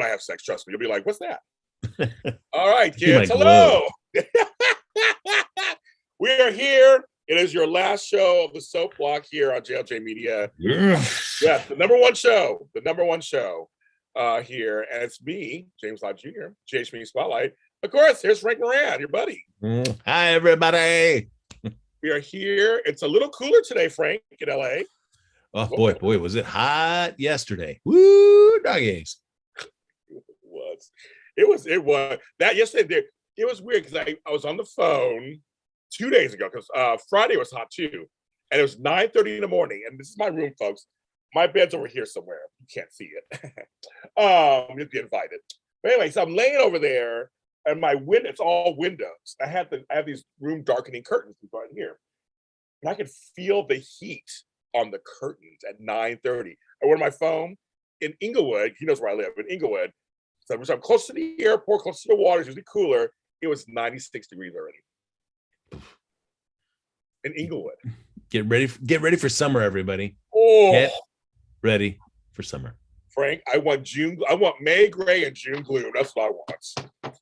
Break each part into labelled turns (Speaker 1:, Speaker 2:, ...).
Speaker 1: when I have sex. Trust me. You'll be like, what's that? All right,
Speaker 2: See my
Speaker 1: kids.
Speaker 2: glow.
Speaker 1: Hello. We are here. It is your last show of the soap block here on JLJ Media. Yes, the number one show here. And it's me, James Lott Jr., JHM Spotlight. Of course, here's Frank Moran, your buddy.
Speaker 2: Hi, everybody.
Speaker 1: We are here. It's a little cooler today, Frank, in LA.
Speaker 2: Oh, boy, was it hot yesterday. Woo, doggies.
Speaker 1: It was. That yesterday, it was weird because I was on the phone 2 days ago because Friday was hot too. And it was 9:30 in the morning. And this is my room, folks. My bed's over here somewhere. You can't see it. You'll be invited. But anyway, so I'm laying over there and my window, it's all windows. I have these room darkening curtains right here. And I could feel the heat on the curtains at 9:30. I went on my phone in Inglewood. He knows where I live, in Inglewood. So I'm close to the airport, close to the water, it's usually cooler. It was 96 degrees already. In Inglewood.
Speaker 2: Get ready for summer, everybody.
Speaker 1: Oh,
Speaker 2: get ready for summer.
Speaker 1: Frank, I want May gray and June gloom. That's what I want.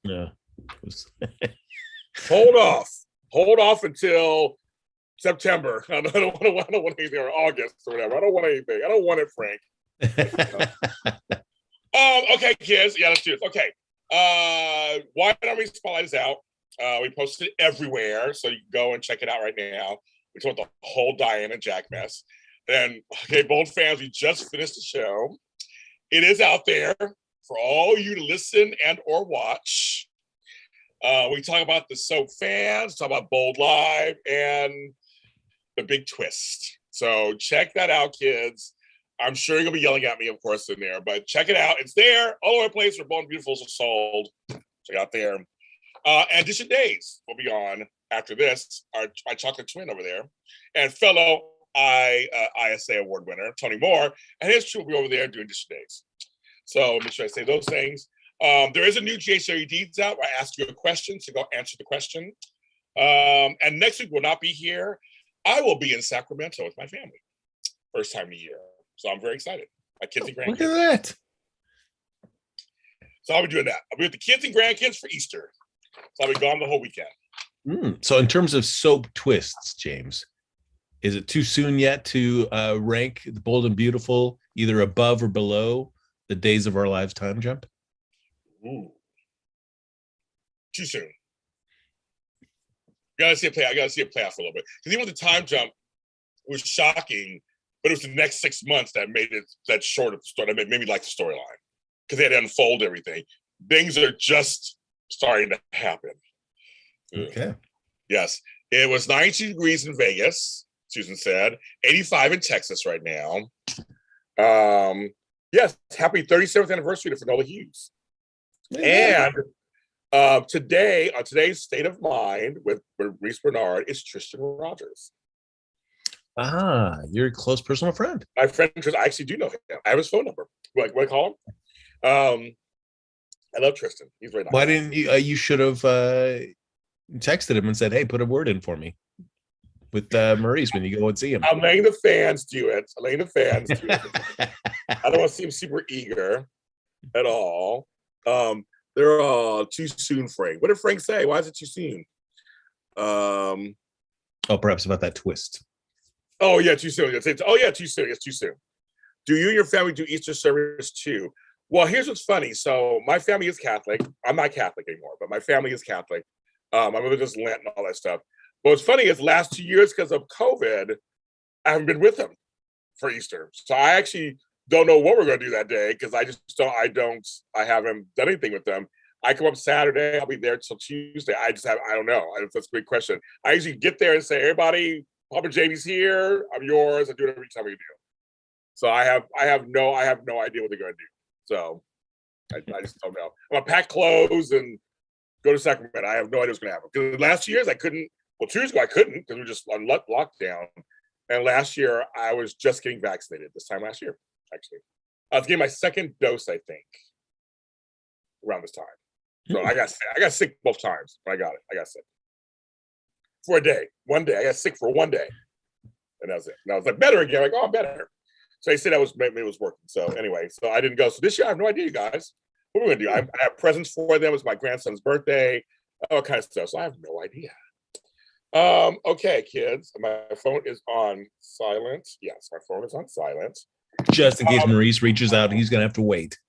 Speaker 2: Yeah.
Speaker 1: Hold off until September. I don't want anything, or August or whatever. I don't want anything. I don't want it, Frank. Okay, kids. Yeah, let's do this. Okay. Why Don't We Spotlight is out. We posted it everywhere, so you can go and check it out right now. We talked the whole Diane and Jack mess. And okay, Bold fans, we just finished the show. It is out there for all you to listen and or watch. We talk about the soap fans, talk about Bold Live, and the big twist. So check that out, kids. I'm sure you're gonna be yelling at me, of course, in there, but check it out. It's there all over the place where Bold and Beautiful are sold. Check out there. And Dish Days will be on after this. Our chocolate twin over there, and fellow ISA award winner Tony Moore, and his crew will be over there doing Dish Days. So make sure I say those things. There is a new GHW Deeds out where I ask you a question, so go answer the question. And next week will not be here. I will be in Sacramento with my family. First time of the year. So I'm very excited. My kids and grandkids.
Speaker 2: Look at that.
Speaker 1: So I'll be doing that. I'll be with the kids and grandkids for Easter. So I'll be gone the whole weekend.
Speaker 2: So in terms of soap twists, James, is it too soon yet to rank the Bold and Beautiful either above or below the Days of Our Lives time jump?
Speaker 1: Ooh. Too soon. I gotta see it play out for a little bit. Because even with the time jump was shocking, but it was the next 6 months that made it that short of the story. That made me like the storyline. Because they had to unfold everything. Things are just starting to happen.
Speaker 2: Okay.
Speaker 1: Yes. It was 92 degrees in Vegas, Susan said. 85 in Texas right now. Yes, happy 37th anniversary to Finola Hughes. Yeah. And today, on today's State of Mind with Reese Bernard, is Tristan Rogers.
Speaker 2: Ah, you're a close personal friend.
Speaker 1: My friend, I actually do know him. I have his phone number. What I call him? I love Tristan. He's very nice.
Speaker 2: Why didn't you? You should have texted him and said, "Hey, put a word in for me with Maurice when you go and see him."
Speaker 1: I'm letting the fans do it. I don't want to seem super eager at all. They're all too soon, Frank. What did Frank say? Why is it too soon?
Speaker 2: Oh, perhaps about that twist.
Speaker 1: Oh yeah, too soon. Oh yeah, too soon. It's too soon. Do you and your family do Easter service too? Well, here's what's funny. So my family is Catholic. I'm not Catholic anymore, but my family is Catholic. My mother does Lent and all that stuff. But what's funny is last 2 years, because of COVID, I haven't been with them for Easter. So I actually don't know what we're going to do that day because I haven't done anything with them. I come up Saturday. I'll be there till Tuesday. I don't know. That's a big question. I usually get there and say, everybody, Papa Jamie's here. I'm yours. I do it every time we do. So I have no idea what they're going to do. So I just don't know. I'm going to pack clothes and go to Sacramento. I have no idea what's going to happen. Because last 2 years I couldn't. Well, 2 years ago I couldn't because we were just on lockdown. And last year I was just getting vaccinated. This time last year, actually, I was getting my second dose. I think around this time. So I got sick both times. When I got it. I got sick for a day. One day I got sick for 1 day, and that was it. And I was like better again. Like, oh, I'm better. So they said maybe it was working. So anyway, so I didn't go. So this year I have no idea, you guys. What are we gonna do? I have presents for them. It's my grandson's birthday, all kinds of stuff. So I have no idea. Okay, kids. My phone is on silent. Yes, my phone is on silent.
Speaker 2: Just in case Maurice reaches out, he's gonna have to wait.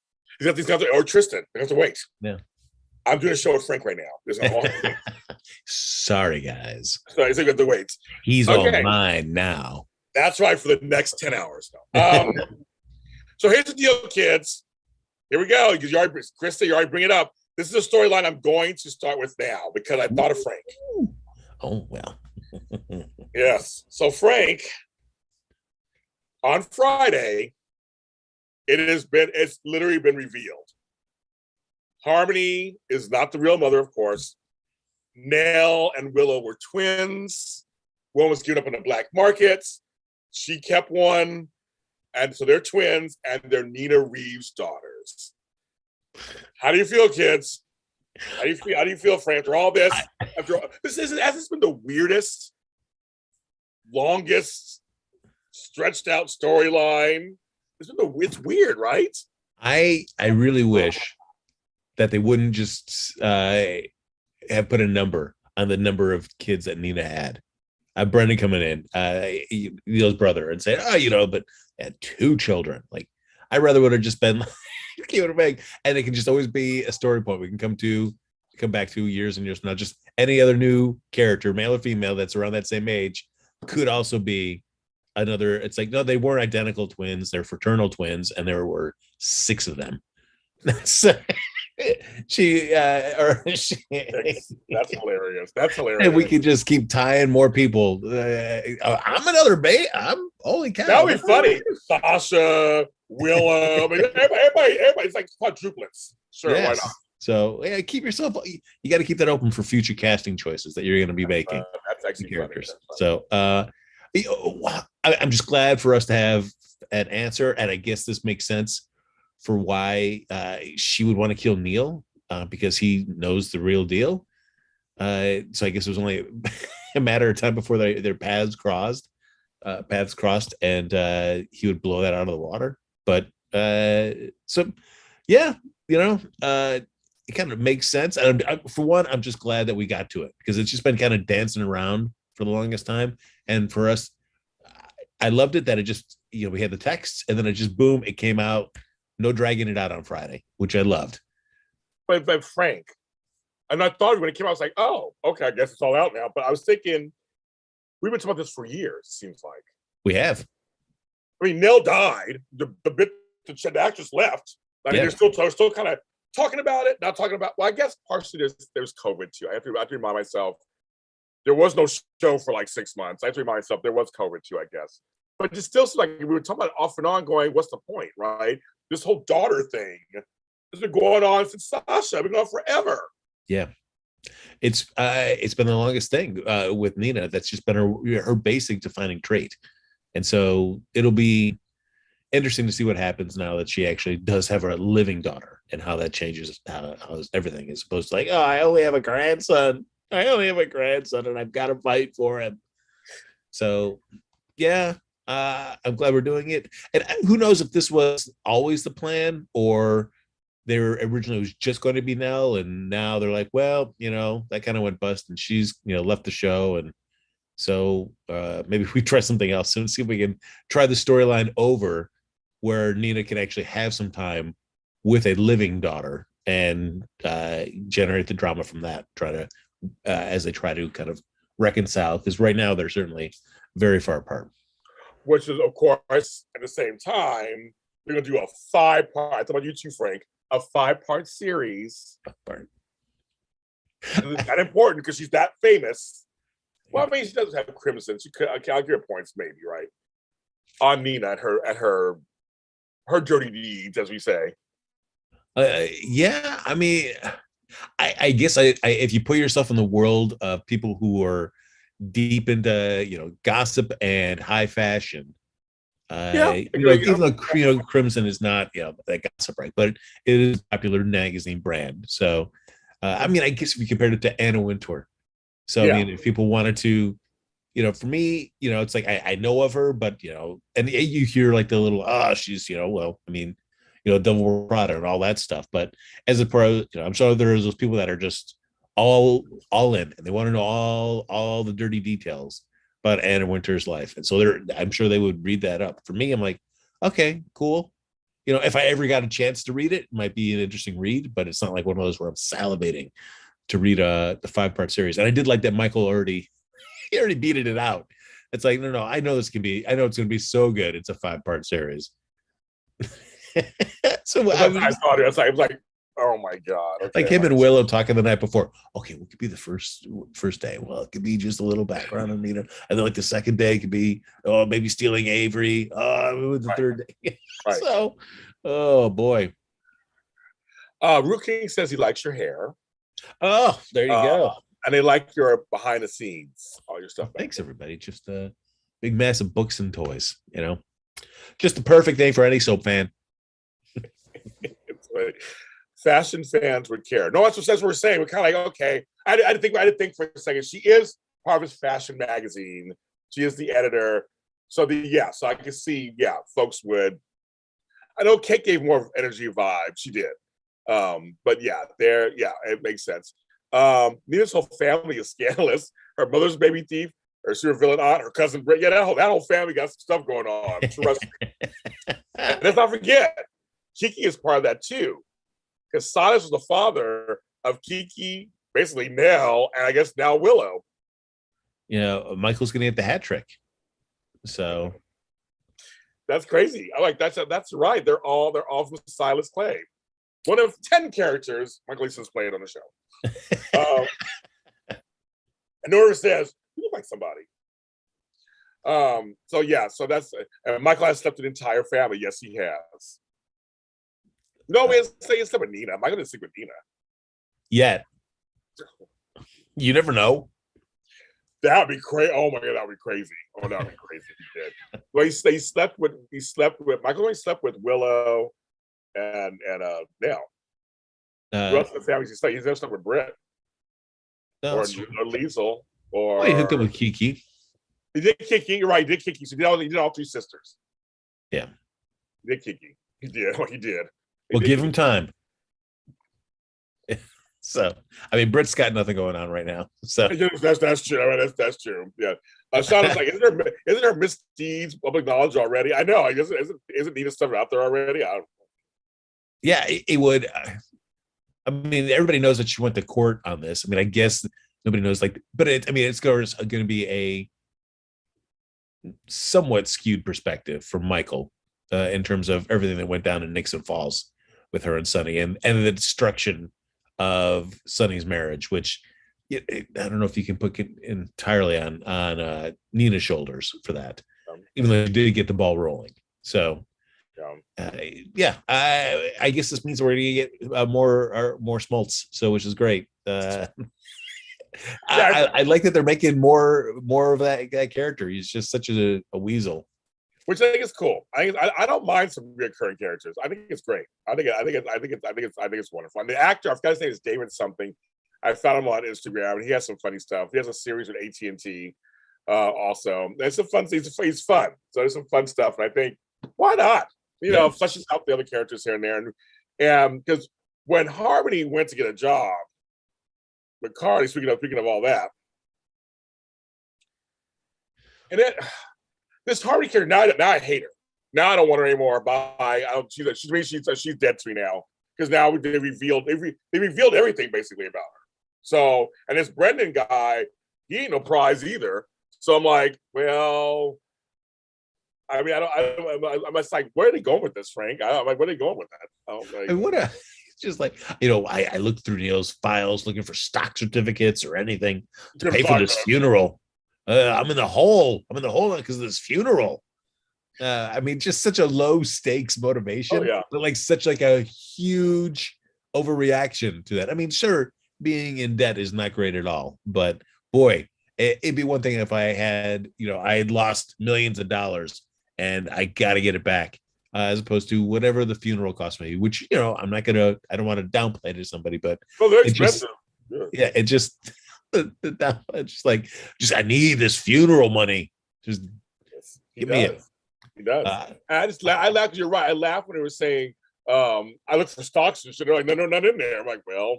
Speaker 1: Or Tristan. They have to wait.
Speaker 2: Yeah.
Speaker 1: I'm doing a show with Frank right now. There's no all
Speaker 2: Sorry, guys.
Speaker 1: So he's going to wait.
Speaker 2: He's all mine now.
Speaker 1: That's right, for the next 10 hours. So here's the deal, kids. Here we go. Krista, you already bring it up. This is a storyline I'm going to start with now because I thought of Frank.
Speaker 2: Oh, well.
Speaker 1: Yes. So Frank, on Friday, it's literally been revealed. Harmony is not the real mother, of course. Nell and Willow were twins. One was given up in the black market. She kept one. And so they're twins, and they're Nina Reeves' daughters. How do you feel, kids? How do you feel, Frank, after all this? Has this been the weirdest, longest, stretched out storyline? It's weird, right?
Speaker 2: I really wish that they wouldn't just have put a number on the number of kids that Nina had. Brendan coming in, Neil's brother, and saying, but had 2 children. Like, I rather would have just been like, give it a bang, and it can just always be a story point we can come back to years and years from now. Just any other new character, male or female, that's around that same age, could also be another. It's like, no, they weren't identical twins; they're fraternal twins, and there were 6 of them. That's that's
Speaker 1: hilarious. That's hilarious.
Speaker 2: And we could just keep tying more people. I'm another babe. I'm holy cow.
Speaker 1: That would be funny. Sasha, Willa, everybody's like quadruplets. Sure, yes. Why not?
Speaker 2: So keep yourself. You got to keep that open for future casting choices that you're going to be making.
Speaker 1: That's actually
Speaker 2: characters. So I'm just glad for us to have an answer, and I guess this makes sense for why she would want to kill Neil, because he knows the real deal. So I guess it was only a matter of time before their paths crossed, and he would blow that out of the water. But so yeah, it kind of makes sense. And for one, I'm just glad that we got to it, because it's just been kind of dancing around for the longest time. And for us, I loved it that it just, we had the texts, and then it just boom, it came out. No dragging it out on Friday, which I loved.
Speaker 1: But Frank, and I thought when it came out, I was like, oh, okay, I guess it's all out now. But I was thinking, we've been talking about this for years, it seems like.
Speaker 2: We have.
Speaker 1: I mean, Nell died. The actress left. I mean, they're still kind of talking about it, not talking about, well, I guess partially there's COVID too. I have to remind myself, there was no show for like 6 months. I have to remind myself there was COVID too, I guess. But it still seems like we were talking about it off and on, going, what's the point, right? This whole daughter thing has been going on since Sasha. It's been going on forever.
Speaker 2: Yeah. It's been the longest thing with Nina. That's just been her basic defining trait. And so it'll be interesting to see what happens now that she actually does have a living daughter, and how that changes how everything, as opposed to like, oh, I only have a grandson. And I've got to fight for him. So yeah. I'm glad we're doing it. And who knows if this was always the plan, or they were originally was just going to be Nell, and now they're like, well, that kind of went bust, and she's left the show, and so maybe we try something else and see if we can try the storyline over, where Nina can actually have some time with a living daughter and generate the drama from that. As they try to kind of reconcile, because right now they're certainly very far apart.
Speaker 1: Which is, of course, at the same time, we're going to do a 5-part, I thought about you too, Frank, a 5-part series. It's that important because she's that famous. Well, I mean, she doesn't have crimson. She could, I'll give her points, maybe, right? On Nina at her dirty deeds, as we say.
Speaker 2: Yeah, I mean, I guess if you put yourself in the world of people who are deep into gossip and high fashion, even though Crimson is not that gossip, right, but it is a popular magazine brand. So I mean, I guess if you compared it to Anna Wintour, so I mean, if people wanted to, for me, it's like I know of her, but and you hear like the little she's well, I mean, Devil Prada and all that stuff. But as a pro, I'm sure there's those people that are just all in, and they want to know all the dirty details about Anna Wintour's life. And so I'm sure they would read that up. For me, I'm like, okay, cool. If I ever got a chance to read it, it might be an interesting read, but it's not like one of those where I'm salivating to read the 5-part series. And I did like that Michael already beated it out. It's like, no, I know it's going to be so good. It's a 5-part series. So
Speaker 1: I thought it was like, oh my God. Okay,
Speaker 2: like him and Willow talking the night before. Okay, what could be the first day? Well, it could be just a little background on Nina. And then like the second day could be, maybe stealing Avery. The third day. Right. So, oh boy.
Speaker 1: Root King says he likes your hair.
Speaker 2: Oh, there you go.
Speaker 1: And they like your behind the scenes, all your stuff.
Speaker 2: Thanks, everybody. Just a big mass of books and toys, Just the perfect thing for any soap fan.
Speaker 1: It's like, fashion fans would care. No, that's what we're saying. We're kind of like, okay. I didn't think for a second. She is part of his fashion magazine. She is the editor. So so I can see, folks would. I know Kate gave more energy vibe. She did. But it makes sense. Nina's whole family is scandalous. Her mother's baby thief, her super villain aunt, her cousin Britt. Yeah, that whole family got some stuff going on. Trust me. And let's not forget, Kiki is part of that too. Because Silas was the father of Kiki, basically Nell, and I guess now Willow.
Speaker 2: Michael's gonna get the hat trick. So
Speaker 1: that's crazy. I like that's right. They're all from Silas Clay. One of 10 characters Michael Easton's played on the show. And Nora says, you look like somebody. So that's Michael has slept with the entire family. Yes, he has. No, man, say he slept with Nina. Michael didn't sleep with Nina.
Speaker 2: Yet. You never know.
Speaker 1: That would be crazy. Oh my God, that would be crazy. Oh, that would be crazy if he did. Well, he slept with Michael only slept with Willow and Nell. Who else in the family he's never slept with Britt. Or Liesel. Or
Speaker 2: he hooked up with Kiki.
Speaker 1: He did Kiki. You're right. He did Kiki. So he did all 3 sisters.
Speaker 2: Yeah.
Speaker 1: He did Kiki. He did. He did.
Speaker 2: Well, give him time. So, I mean, Britt's got nothing going on right now. So
Speaker 1: that's true. I mean, that's true. Yeah. Shauna's like, isn't there misdeeds public knowledge already? I know. Isn't Nina stuff out there already?
Speaker 2: Yeah, it would. I mean, everybody knows that she went to court on this. I mean, I guess nobody knows, but it's going to be a somewhat skewed perspective from Michael in terms of everything that went down in Nixon Falls with her and Sonny and the destruction of Sonny's marriage, which I don't know if you can put it entirely on Nina's shoulders for that, even though she did get the ball rolling. So, I guess this means we're going to get more smoltz, so which is great. I like that they're making more of that character. He's just such a weasel,
Speaker 1: which I think is cool. I don't mind some recurring characters. I think it's great. I think it's wonderful. And the actor, I've got to say, is David something. I found him on Instagram, and he has some funny stuff. He has a series with AT&T. Also, there's some fun. He's fun. So there's some fun stuff, and I think why not? Fleshes out the other characters here and there, and because when Harmony went to get a job with Carly, speaking of all that, and then this Harmony character, now I hate her. Now I don't want her anymore. Bye. She's dead to me now because now they revealed everything basically about her. So, and this Brendan guy, he ain't no prize either. So I'm like, well, I mean, I'm just like, where are they going with this, Frank? I'm like, where are they going with that?
Speaker 2: It's just like, I looked through Neil's files looking for stock certificates or anything to pay for this funeral. I'm in the hole because of this funeral. I mean, just such a low stakes motivation, but such a huge overreaction to that. I mean, sure, being in debt is not great at all, but boy, it'd be one thing if I had, I had lost millions of dollars and I got to get it back, as opposed to whatever the funeral cost me, which, I don't want to downplay it to somebody, but
Speaker 1: they're expensive.
Speaker 2: It just, I need this funeral money. Just give me it.
Speaker 1: He does. I laughed. You're right. I laughed when they were saying I looked for stocks and shit. They're like, no, not in there. I'm like, well,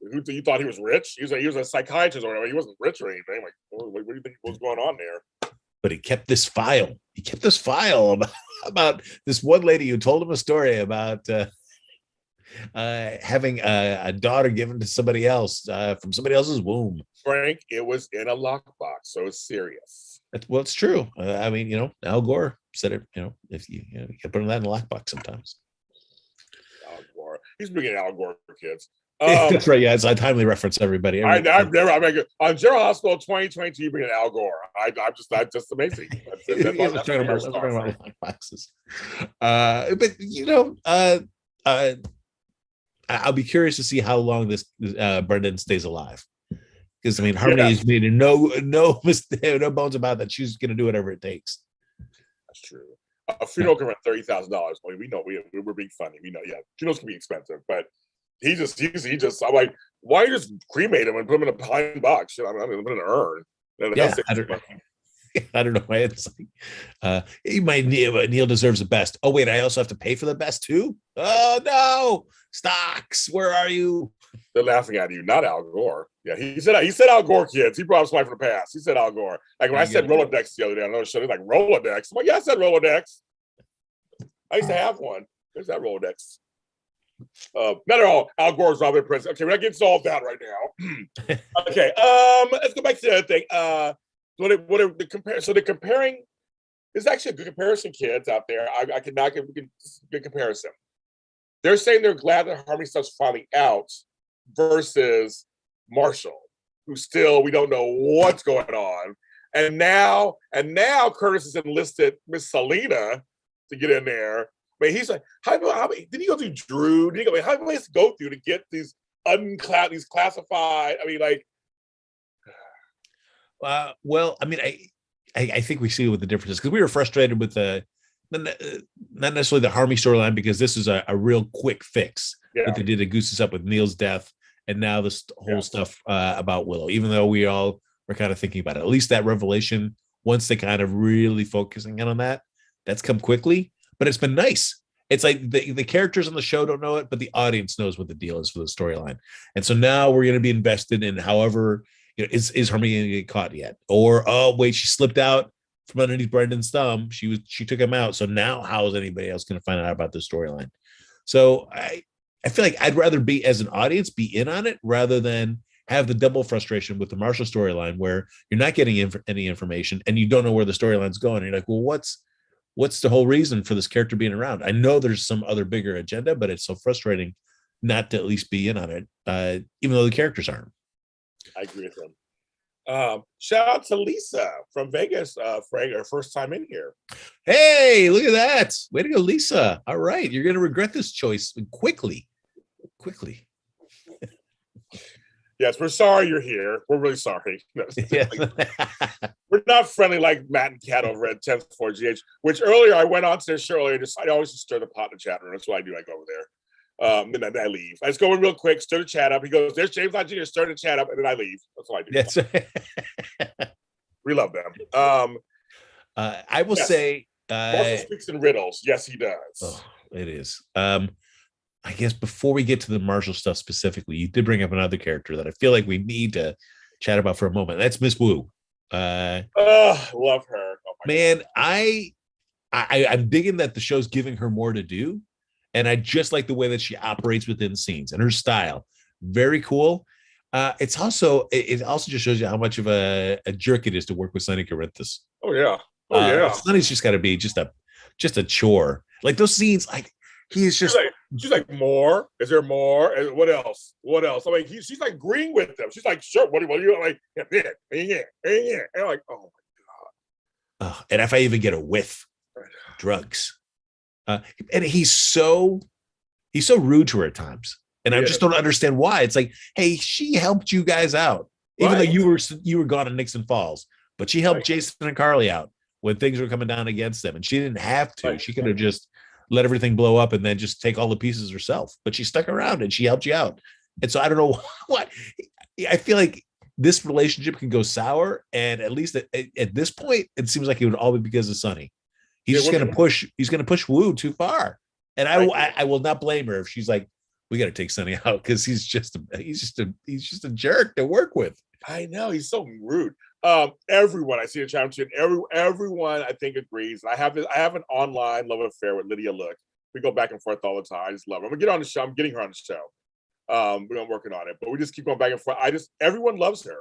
Speaker 1: who you thought he was rich? He was a psychiatrist or whatever. He wasn't rich or anything. I'm like, what do you think was going on there?
Speaker 2: But he kept this file. He kept this file about this one lady who told him a story about having a daughter given to somebody else from somebody else's womb.
Speaker 1: Frank, it was in a lockbox, so it's serious.
Speaker 2: Well, it's true. I mean, Al Gore said it. If you can put that in a lockbox sometimes.
Speaker 1: Al Gore, he's bringing Al Gore for kids.
Speaker 2: That's right. Yeah, it's a timely reference. Everybody.
Speaker 1: I've never. I mean, on General Hospital 2022, you bring in Al Gore. I'm just amazing. That's
Speaker 2: talking about lockboxes. But I'll be curious to see how long this Brendan stays alive. Because I mean, Harmony has made no bones about that. She's going to do whatever it takes.
Speaker 1: That's true. A funeral can run $30,000. We know we're being funny. We know, funerals can be expensive, but he just. I'm like, why you just cremate him and put him in a pine box? I'm gonna put in an urn.
Speaker 2: I don't know why it's like he might. Neil deserves the best. Oh wait, I also have to pay for the best too. Oh no, stocks. Where are you?
Speaker 1: They're laughing at you, not Al Gore. Yeah, he said Al Gore, kids. He brought up somebody from the past. He said Al Gore. Like when I said Rolodex the other day, I know show. He's like Rolodex. I'm like, yeah, I said Rolodex. I used to have one. There's that Rolodex. Not at all. Al Gore's not the president. Okay, we're not getting solved that right now. Okay, let's go back to the other thing. They're comparing. There's actually a good comparison, kids out there. I can give a good comparison. They're saying they're glad that Harmony stuff's finally out versus Marshall, who still we don't know what's going on. And now Curtis has enlisted Miss Selena to get in there. I mean, he's like, how did he go through Drew? How many has to go through to get these classified? I mean, like.
Speaker 2: Well, I mean, I think we see what the difference is because we were frustrated with not necessarily the Harmony storyline because this is a real quick fix. What they did to goose us up with Neil's death and now this whole stuff about Willow, even though we all were kind of thinking about it. At least that revelation, once they kind of really focusing in on that, that's come quickly, but it's been nice. It's like the characters on the show don't know it, but the audience knows what the deal is for the storyline. And so now we're going to be invested in however, is Harmony going to get caught yet? Or, oh, wait, she slipped out from underneath Brendan's thumb. She took him out. So now how is anybody else going to find out about the storyline? So I feel like I'd rather be, as an audience, be in on it rather than have the double frustration with the Marshall storyline where you're not getting any information and you don't know where the storyline's going. And you're like, well, what's the whole reason for this character being around? I know there's some other bigger agenda, but it's so frustrating not to at least be in on it, even though the characters aren't.
Speaker 1: I agree with him. Shout out to Lisa from Vegas, Frank, our first time in here.
Speaker 2: Hey, look at that. Way to go, Lisa. All right. You're going to regret this choice quickly.
Speaker 1: Yes, we're sorry you're here. We're really sorry. We're not friendly like Matt and Kat over at 10th Floor GH, which earlier I went on to their show earlier. I always just stir the pot in the chat room. That's what I do. I go over there. Then I leave. I just go in real quick, stir the chat up. He goes, there's James Lott Jr., stir the chat up, and then I leave. That's what I do.
Speaker 2: That's right.
Speaker 1: We love them.
Speaker 2: I will say
Speaker 1: Marshall speaks in riddles. Yes, he does.
Speaker 2: Oh, it is. I guess before we get to the Marshall stuff specifically, you did bring up another character that I feel like we need to chat about for a moment. That's Miss Wu.
Speaker 1: Love her. Oh
Speaker 2: man, God. I'm digging that the show's giving her more to do. And I just like the way that she operates within scenes and her style. Very cool. It also just shows you how much of a jerk it is to work with Sonny Corinthus.
Speaker 1: Oh yeah.
Speaker 2: Sonny's just got to be just a chore. Like those scenes, like he's just.
Speaker 1: She's like, more? Is there more? And what else? I'm like, she's like agreeing with them. She's like, sure. What are you like? Yeah. And I'm like, oh my God.
Speaker 2: And if I even get a whiff, drugs. And he's so rude to her at times. And I just don't understand why. It's like, hey, she helped you guys out, even though you were gone in Nixon Falls, but she helped Jason and Carly out when things were coming down against them. And she didn't have to. She could have just let everything blow up and then just take all the pieces herself. But she stuck around and she helped you out. And so I don't know what. I feel like this relationship can go sour. And at least at this point, it seems like it would all be because of Sonny. He's just going to push. He's going to push Wu too far. And
Speaker 1: Right.
Speaker 2: I will not blame her if she's like, we got to take Sonny out because he's just a jerk to work with.
Speaker 1: I know he's so rude. Everyone I see in chat room, everyone I think agrees. I have an online love affair with Lydia Look. We go back and forth all the time. I just love her. I'm gonna get on the show. I'm getting her on the show. We're working on it, but we just keep going back and forth. Everyone loves her.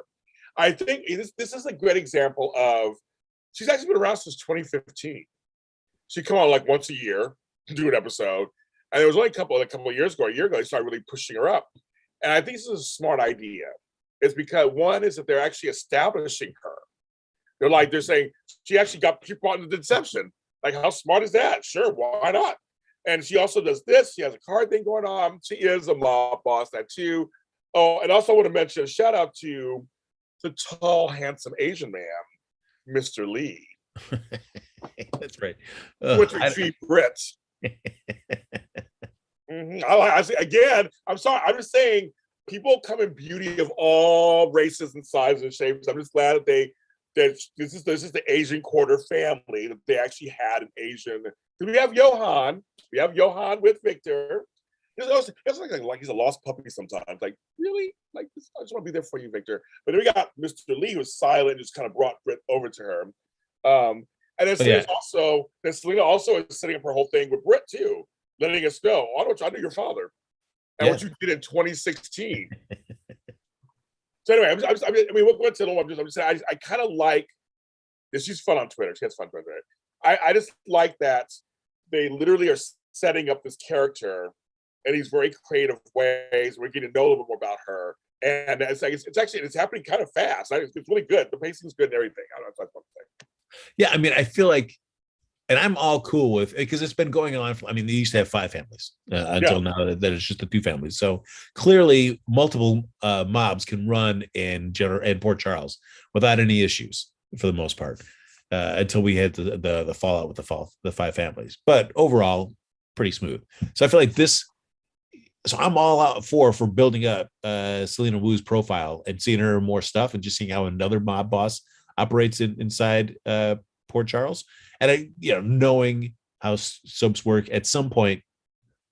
Speaker 1: I think this is a great example of she's actually been around since 2015. She come on like once a year to do an episode, and there was only a couple of years ago, a year ago, they started really pushing her up. And I think this is a smart idea. It's because one is that they're actually establishing her. They're saying she actually got people out into deception. Like, how smart is that? Sure, why not? And she also does this. She has a card thing going on. She is a mob boss, that too. Oh, and also I want to mention, shout out to the tall, handsome Asian man, Mr. Lee.
Speaker 2: That's right.
Speaker 1: With retreat Brits. Again, I'm sorry. I'm just saying, people come in beauty of all races and sizes and shapes. I'm just glad that this is the Asian quarter family, that they actually had an Asian. We have Johan. We have Johan with Victor. It's like he's a lost puppy sometimes. Like, really? Like, I just want to be there for you, Victor. But then we got Mr. Lee, who was silent, just kind of brought Brit over to her. And then Selena also is setting up her whole thing with Brit too, letting us know, I know your father, and what you did in 2016. So anyway, we'll go into it. I'm just saying, I kind of like this. She's fun on Twitter. She has fun on Twitter. I just like that they literally are setting up this character in these very creative ways. We're getting to know a little bit more about her, and it's happening kind of fast. It's really good. The pacing's good and everything. I don't know if that's one thing.
Speaker 2: Yeah, I mean, I feel like, and I'm all cool with, because it's been going on. They used to have 5 families until now that it's just the 2 families. So clearly, multiple mobs can run in Port Charles without any issues for the most part, until we had the fallout with the 5 families. But overall, pretty smooth. So I feel like this. So I'm all out for building up Selena Wu's profile and seeing her more stuff, and just seeing how another mob boss operates inside Port Charles. And knowing how soaps work, at some point,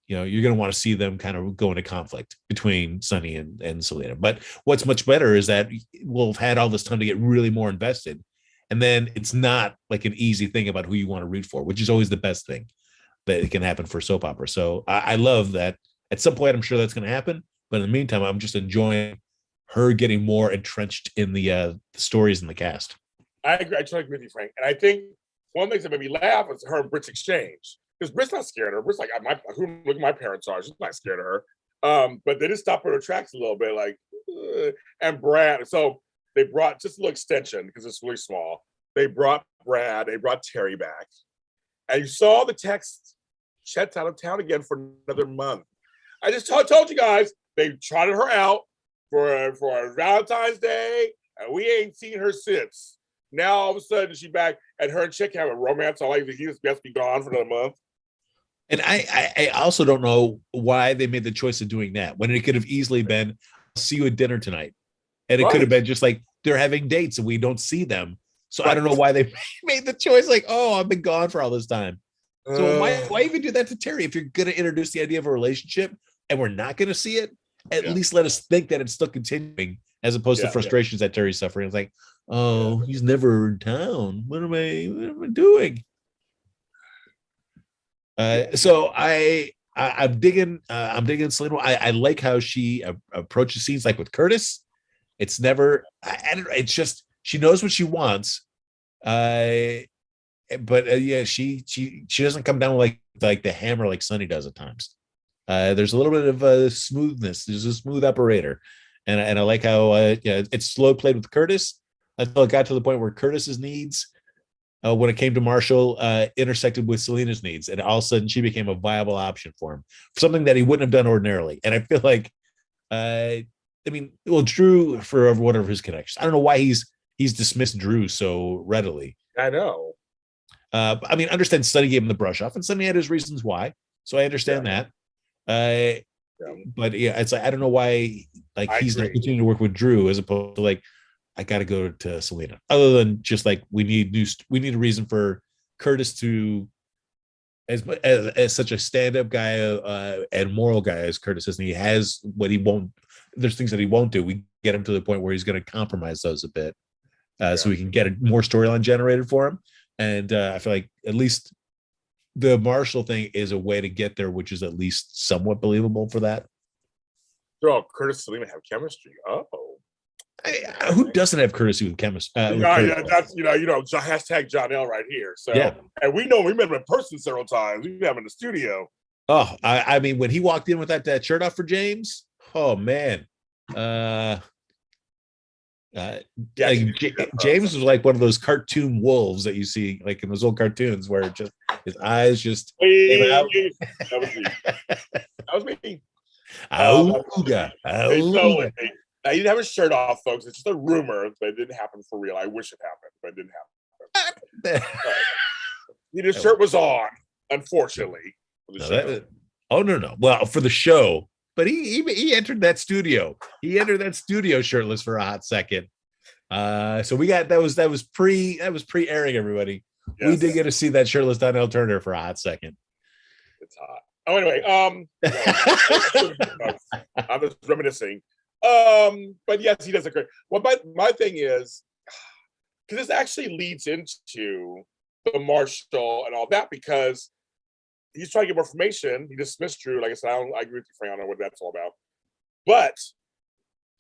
Speaker 2: you're going to want to see them kind of go into conflict between Sonny and Selena. But what's much better is that we'll have had all this time to get really more invested. And then it's not like an easy thing about who you want to root for, which is always the best thing that can happen for soap opera. So I love that. At some point, I'm sure that's going to happen. But in the meantime, I'm just enjoying her getting more entrenched in the stories and the cast.
Speaker 1: I agree. I totally agree with you, Frank. And I think one of the things that made me laugh was her and Brit's exchange. Because Brit's not scared of her. Brit's like, look, my parents are. She's not scared of her. But they just stopped her in her tracks a little bit, like, and Brad. So they brought just a little extension because it's really small. They brought Brad. They brought Terry back. And you saw the text, Chet's out of town again for another month. I just told you guys, they trotted her out for Valentine's Day, and we ain't seen her since. Now all of a sudden she's back, and her and Chick have a romance. All like he just be gone for another month.
Speaker 2: And I also don't know why they made the choice of doing that when it could have easily been, I'll see you at dinner tonight, and it could have been just like they're having dates and we don't see them. So I don't know why they made the choice. Like, oh, I've been gone for all this time. So why even do that to Terry if you're going to introduce the idea of a relationship and we're not going to see it? At least let us think that it's still continuing, as opposed to frustrations that Terry's suffering. It's like, oh, he's never in town. What am I doing? So I'm digging Selena. I like how she approaches scenes, like with Curtis. It's never. It's just she knows what she wants. But she doesn't come down with like the hammer like Sonny does at times. There's a little bit of smoothness. There's a smooth operator, and I like how it's slow played with Curtis until it got to the point where Curtis's needs, when it came to Marshall, intersected with Selena's needs, and all of a sudden she became a viable option for him, something that he wouldn't have done ordinarily. And I feel like, Drew, for one of his connections, I don't know why he's dismissed Drew so readily.
Speaker 1: I know.
Speaker 2: Understand Sonny gave him the brush off, and Sonny had his reasons why, so I understand that. But it's like I don't know why he's not continuing to work with Drew as opposed to I got to go to Selena. Other than just we need a reason for Curtis to as such a stand-up guy and moral guy as Curtis is, and he has what he won't. There's things that he won't do. We get him to the point where he's going to compromise those a bit, so we can get a more storyline generated for him. And I feel like at least the Marshall thing is a way to get there, which is at least somewhat believable for that.
Speaker 1: Oh, Curtis and Selena have chemistry. Oh.
Speaker 2: Who doesn't have courtesy with chemistry?
Speaker 1: Yeah, that's hashtag John L right here. So
Speaker 2: yeah,
Speaker 1: and we met him in person several times. We met him in the studio.
Speaker 2: Oh, I mean, when he walked in with that shirt off for James, oh man, James was like one of those cartoon wolves that you see like in those old cartoons where just his eyes just came out.
Speaker 1: That was me. That was me.
Speaker 2: Auga.
Speaker 1: Now, he didn't have his shirt off, folks. It's just a rumor, but it didn't happen for real. I wish it happened, but it didn't happen. His shirt was on, unfortunately.
Speaker 2: No. Well, for the show, but he entered that studio. He entered that studio shirtless for a hot second. So we got that was pre-airing, everybody. Yes. We did get to see that shirtless Donnell Turner for a hot second.
Speaker 1: It's hot. Oh, anyway, I'm just reminiscing. But yes, he does a great. Well, my thing is, because this actually leads into the Marshall and all that, because he's trying to get more information. He dismissed Drew. Like I said, I agree with you, Frank. I don't know what that's all about. But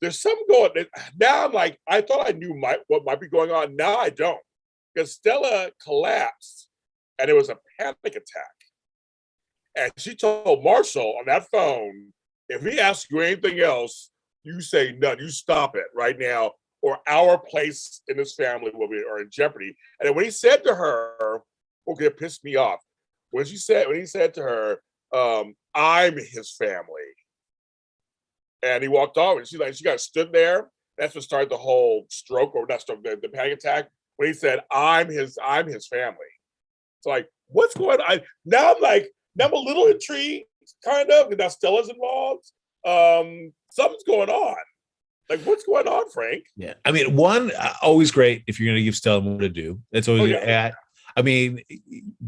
Speaker 1: there's something going. Now I'm like, I thought I knew what might be going on. Now I don't, because Stella collapsed, and it was a panic attack. And she told Marshall on that phone, if he asks you anything else, you say none. You stop it right now, or our place in this family will be in jeopardy. And then when he said to her, okay, it pissed me off. When he said to her, I'm his family. And he walked off, and she got stood there. That's what started the whole stroke, or not stroke, the panic attack. When he said, I'm his family. It's like, what's going on? Now I'm a little intrigued, kind of, and now Stella's involved. Something's going on. Like, what's going on, Frank?
Speaker 2: Yeah, I mean, one, always great if you're going to give Stella more to do. That's always. I mean,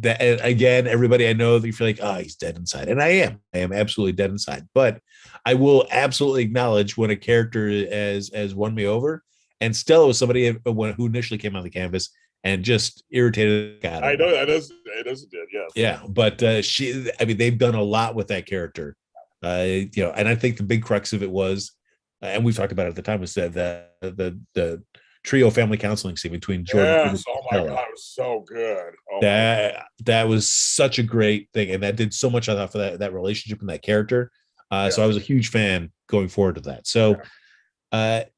Speaker 2: that again, everybody I know that you feel like, oh, he's dead inside, and I am absolutely dead inside. But I will absolutely acknowledge when a character has won me over, and Stella was somebody who initially came on the canvas and just irritated the guy.
Speaker 1: I know that is did, yes.
Speaker 2: Yeah, but they've done a lot with that character. And I think the big crux of it was, and we've talked about it at the time, was that the trio family counseling scene between Jordan.
Speaker 1: Yes, oh my God, it was so good. Oh,
Speaker 2: that was such a great thing, and that did so much, I thought, for that relationship and that character. So I was a huge fan going forward to that. So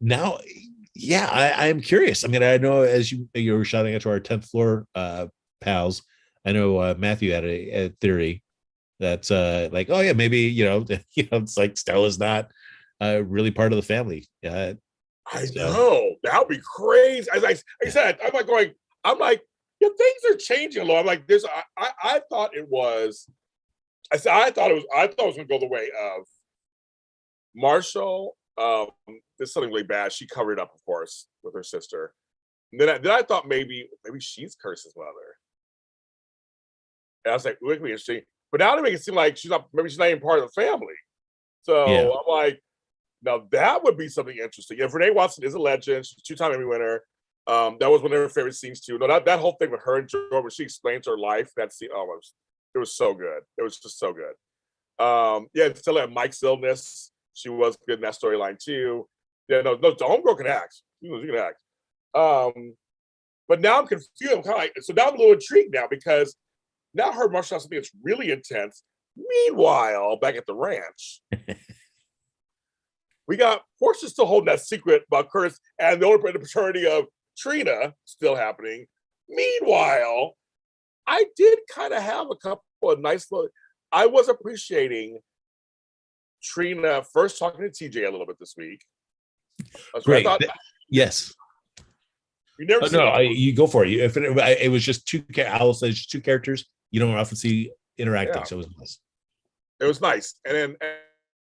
Speaker 2: now, I am curious. I mean, I know as you were shouting out to our 10th floor pals, I know Matthew had a theory that's like, oh yeah, maybe it's like Stella's not really part of the family.
Speaker 1: I know that would be crazy. As I said, I'm like, yeah, things are changing a lot. I'm like, I thought it was. I thought it was going to go the way of Marshall. There's something really bad. She covered it up, of course, with her sister. And then I thought maybe she's Curse's mother. And I was like, it would be interesting. But now they make it seem like she's not even part of the family. So I'm like, now that would be something interesting. Yeah, Renee Watson is a legend. She's a 2-time Emmy winner. That was one of her favorite scenes too. No, that whole thing with her and Jordan, when she explains her life, that scene, it was so good. It was just so good. Still had Mike's illness. She was good in that storyline too. Yeah, no, the homegirl can act. She can act. But now I'm confused. I'm kind of like, so now I'm a little intrigued now, because now her Marshall something that's really intense. Meanwhile, back at the ranch, we got Portia still holding that secret about Curtis and the paternity of Trina still happening. Meanwhile, I did kind of have a couple of nice little. I was appreciating Trina first talking to TJ a little bit this week.
Speaker 2: Great. Yes.
Speaker 1: You never.
Speaker 2: You go for it. If it was just two, I'll say just two characters you don't often see interacting, so it was nice.
Speaker 1: It was nice, and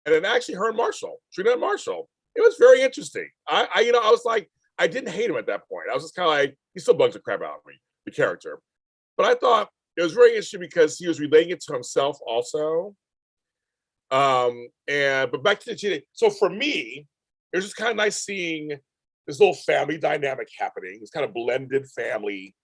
Speaker 1: then actually her and Marshall, Trina and Marshall, it was very interesting. I was like, I didn't hate him at that point. I was just kind of like, he still bugs the crap out of me, the character. But I thought it was very interesting because he was relating it to himself also. But back to the cheating. So for me, it was just kind of nice seeing this little family dynamic happening. This kind of blended family,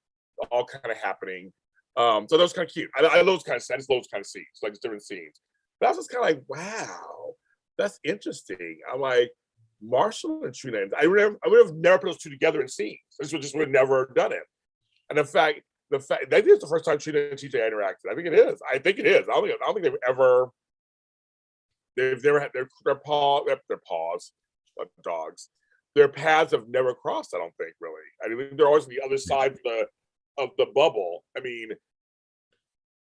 Speaker 1: all kind of happening. So that was kind of cute. I love those kind of scenes, those kind of scenes, like different scenes. But I was just kind of like, wow, that's interesting. I'm like, Marshall and Trina. I would have never put those two together in scenes. This would have never done it. And the fact I think it's the first time Trina and TJ interacted. I think it is. I don't think they've ever. They've never had their paws, dogs. Their paths have never crossed. I don't think really. I mean, they're always on the other side of the bubble. I mean,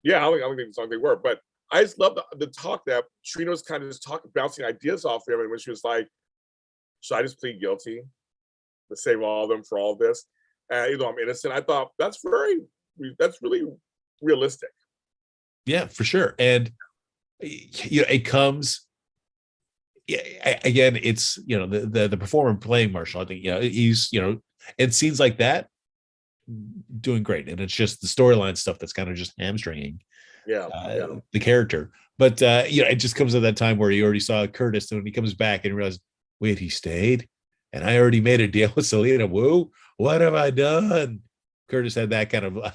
Speaker 1: yeah, I don't think they were. But I just love the talk that Trina was kind of just bouncing ideas off of him, and when she was like, "Should I just plead guilty to save all of them for all of this? You know, I'm innocent." I thought that's really realistic.
Speaker 2: Yeah, for sure. And it comes. Yeah, again, it's the performer playing Marshall. I think he's in scenes like that doing great, and it's just the storyline stuff that's kind of just hamstringing the character. But it just comes at that time where you already saw Curtis, and when he comes back and realizes, wait, he stayed, and I already made a deal with Selena. Woo, what have I done? Curtis had that kind of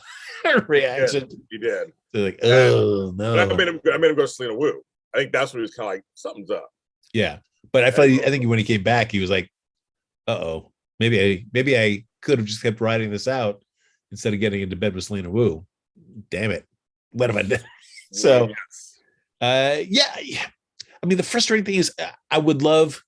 Speaker 2: reaction.
Speaker 1: He did.
Speaker 2: So like, oh no!
Speaker 1: I made him go to Selena Woo. I think that's what he was kind of like, something's up.
Speaker 2: Yeah, but I think when he came back, he was like, "Uh-oh, maybe I could have just kept riding this out instead of getting into bed with Selena Woo. Damn it, what have I done?" So, yeah. I mean, the frustrating thing is, I would love.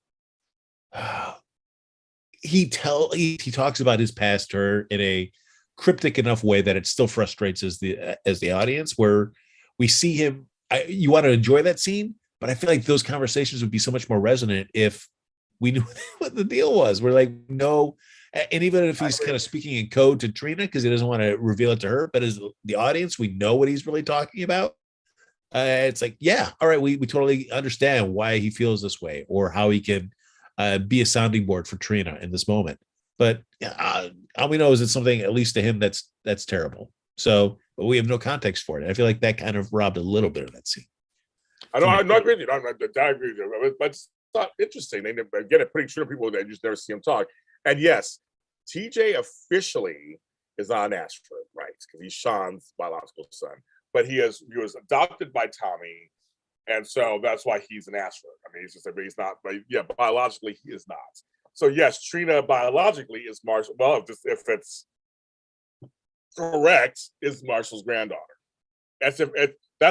Speaker 2: He talks about his past her in a cryptic enough way that it still frustrates as the audience, where we see him. You want to enjoy that scene, but I feel like those conversations would be so much more resonant if we knew what the deal was. We're like, no, and even if he's kind of speaking in code to Trina because he doesn't want to reveal it to her, but as the audience, we know what he's really talking about. It's like, yeah, all right, we totally understand why he feels this way or how he can be a sounding board for Trina in this moment. But all we know is it's something, at least to him, that's terrible. So, but we have no context for it. I feel like that kind of robbed a little bit of that scene.
Speaker 1: I'm not agree with you. I agree with you. But it's not interesting. They get it pretty sure people that just never see him talk. And yes, TJ officially is not an asteroid, right? Because he's Sean's biological son. But he was adopted by Tommy, and so that's why he's an asteroid. I mean, he's not. But yeah, biologically he is not. So yes, Trina biologically is Marshall. Well, if it's correct, is Marshall's granddaughter. That's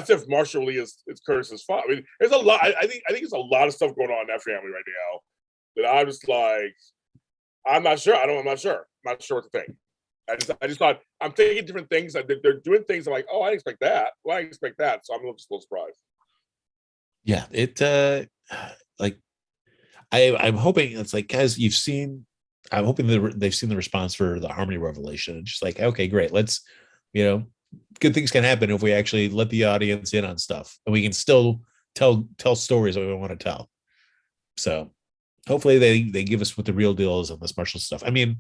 Speaker 1: if Marshall really is Curtis's father. I mean, there's a lot. I think there's a lot of stuff going on in that family right now that I'm just like, I'm not sure. I'm not sure. I'm not sure what to think. I just thought I'm thinking different things. They're doing things. I'm like, oh, I didn't expect that. Well, I didn't expect that. So I'm a little surprised.
Speaker 2: Yeah, like I'm hoping it's like, guys, I'm hoping that they've seen the response for the Harmony revelation. And just like, okay, great. Let's, good things can happen if we actually let the audience in on stuff, and we can still tell stories that we want to tell. So hopefully they give us what the real deal is on this Marshall stuff. I mean,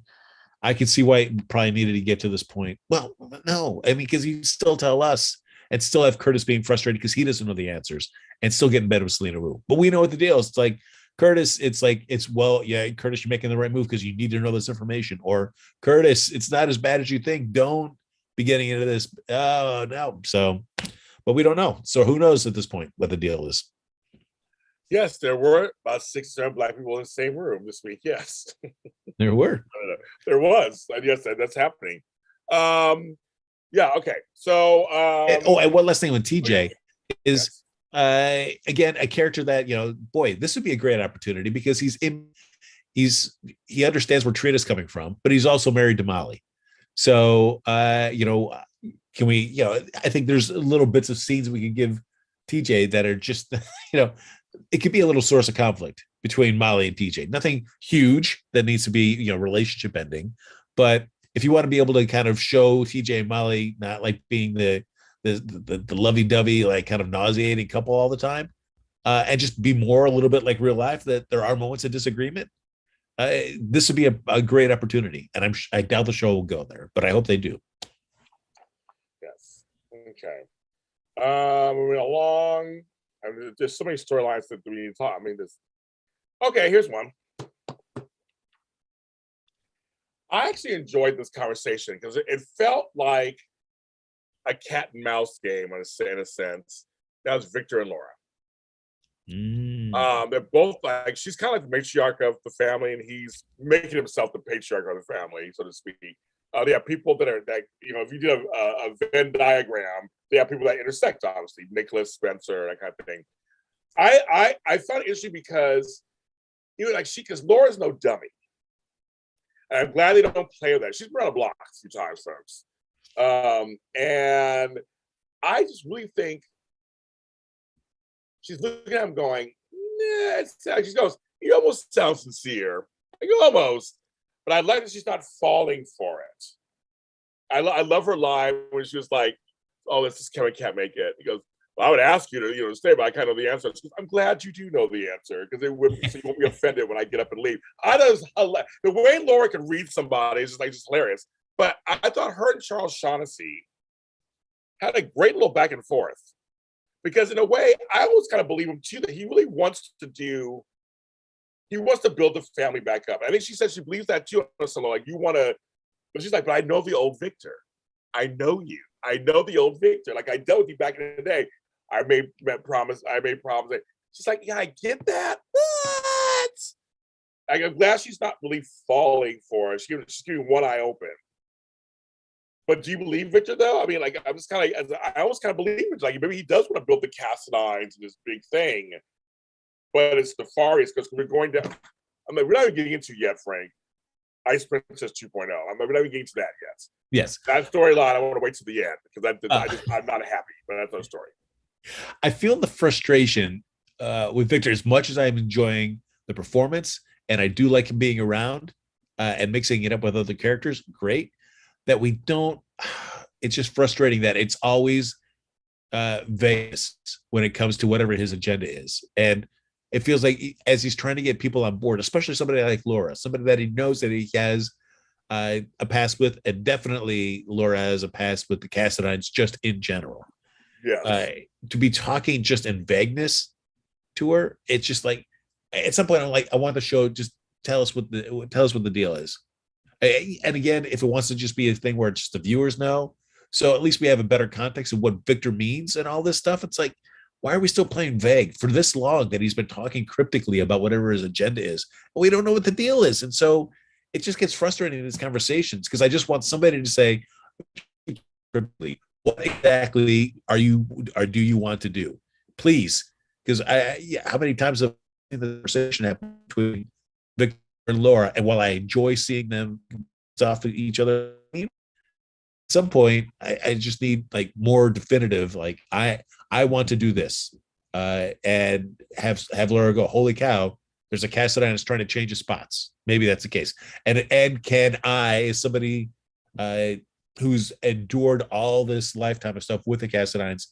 Speaker 2: I could see why it probably needed to get to this point. Well, no, I mean, because you still tell us and still have Curtis being frustrated because he doesn't know the answers and still getting better with Selena Woo. But we know what the deal is. It's like, Curtis, yeah, Curtis, you're making the right move because you need to know this information. Or Curtis, it's not as bad as you think. Don't be getting into this. Oh, no. So, but we don't know. So who knows at this point what the deal is?
Speaker 1: Yes, there were about 6 or 7 Black people in the same room this week. Yes,
Speaker 2: there were.
Speaker 1: There was. Yes, that's happening. Yeah. Okay. So.
Speaker 2: And one last thing with TJ is again a character that boy, this would be a great opportunity because he understands where Trina's coming from, but he's also married to Molly. So can we? I think there's little bits of scenes we can give TJ that are just it could be a little source of conflict between Molly and TJ. Nothing huge that needs to be, relationship ending. But if you want to be able to kind of show TJ and Molly not like being the lovey-dovey, like kind of nauseating couple all the time, and just be more a little bit like real life, that there are moments of disagreement, this would be a great opportunity. And I doubt the show will go there, but I hope they do.
Speaker 1: Yes. Okay. Moving along. I mean, there's so many storylines that we need to talk. I mean, this. Okay, here's one. I actually enjoyed this conversation because it felt like a cat and mouse game in a sense. That was Victor and Laura. They're both like she's kind of like the matriarch of the family, and he's making himself the patriarch of the family, so to speak. They have people that are that if you did a Venn diagram, they have people that intersect. Obviously, Nicholas, Spencer, that kind of thing. I found it interesting because because Laura's no dummy, and I'm glad they don't play with that. She's been on a block a few times, folks, and I just really think she's looking at him going, nah, she goes, he almost sounds sincere. I go, almost. But I like that she's not falling for it. I love her line when she was like, oh, this is Kevin can't make it. He goes, well, I would ask you to, stay, but I kind of know the answer. She goes, I'm glad you do know the answer because so you won't be offended when I get up and leave. I thought the way Laura can read somebody is just hilarious. But I thought her and Charles Shaughnessy had a great little back and forth. Because in a way, I always kind of believe him too, that he really wants to build the family back up. I think she said she believes that too. So like, you want to, but she's like, but I know the old Victor. I know you. I know the old Victor. Like I dealt with you back in the day. I made promise. She's like, yeah, I get that. What? I'm glad she's not really falling for it. She's keeping one eye open. But do you believe Victor though? I mean, like I'm just kind of, I almost kind of believe it. Like maybe he does want to build the Cassadines and this big thing, but it's nefarious because we're going to. I mean, we're not even getting into yet, Frank. Ice Princess 2.0. We're not even getting to that yet.
Speaker 2: Yes,
Speaker 1: that storyline. I want to wait till the end because I'm not happy, but that's no story.
Speaker 2: I feel the frustration with Victor as much as I'm enjoying the performance, and I do like him being around and mixing it up with other characters. Great. That we don't, it's just frustrating that it's always Vegas when it comes to whatever his agenda is. And it feels like as he's trying to get people on board, especially somebody like Laura, somebody that he knows that he has a past with, and definitely Laura has a past with the Cassadines just in general.
Speaker 1: Yeah.
Speaker 2: To be talking just in vagueness to her, it's just like, at some point I'm like, I want the show, just tell us what the deal is. And again, if it wants to just be a thing where just the viewers know, so at least we have a better context of what Victor means and all this stuff. It's like, why are we still playing vague for this long that he's been talking cryptically about whatever his agenda is? And we don't know what the deal is. And so it just gets frustrating in these conversations because I just want somebody to say, what exactly do you want to do? Please. Because how many times have the conversation happened between Victor and Laura, and while I enjoy seeing them off of each other, at some point I just need like more definitive, like I want to do this, and have Laura go, holy cow, there's a Cassadine that's trying to change his spots. Maybe that's the case. And can I, as somebody who's endured all this lifetime of stuff with the Cassadines,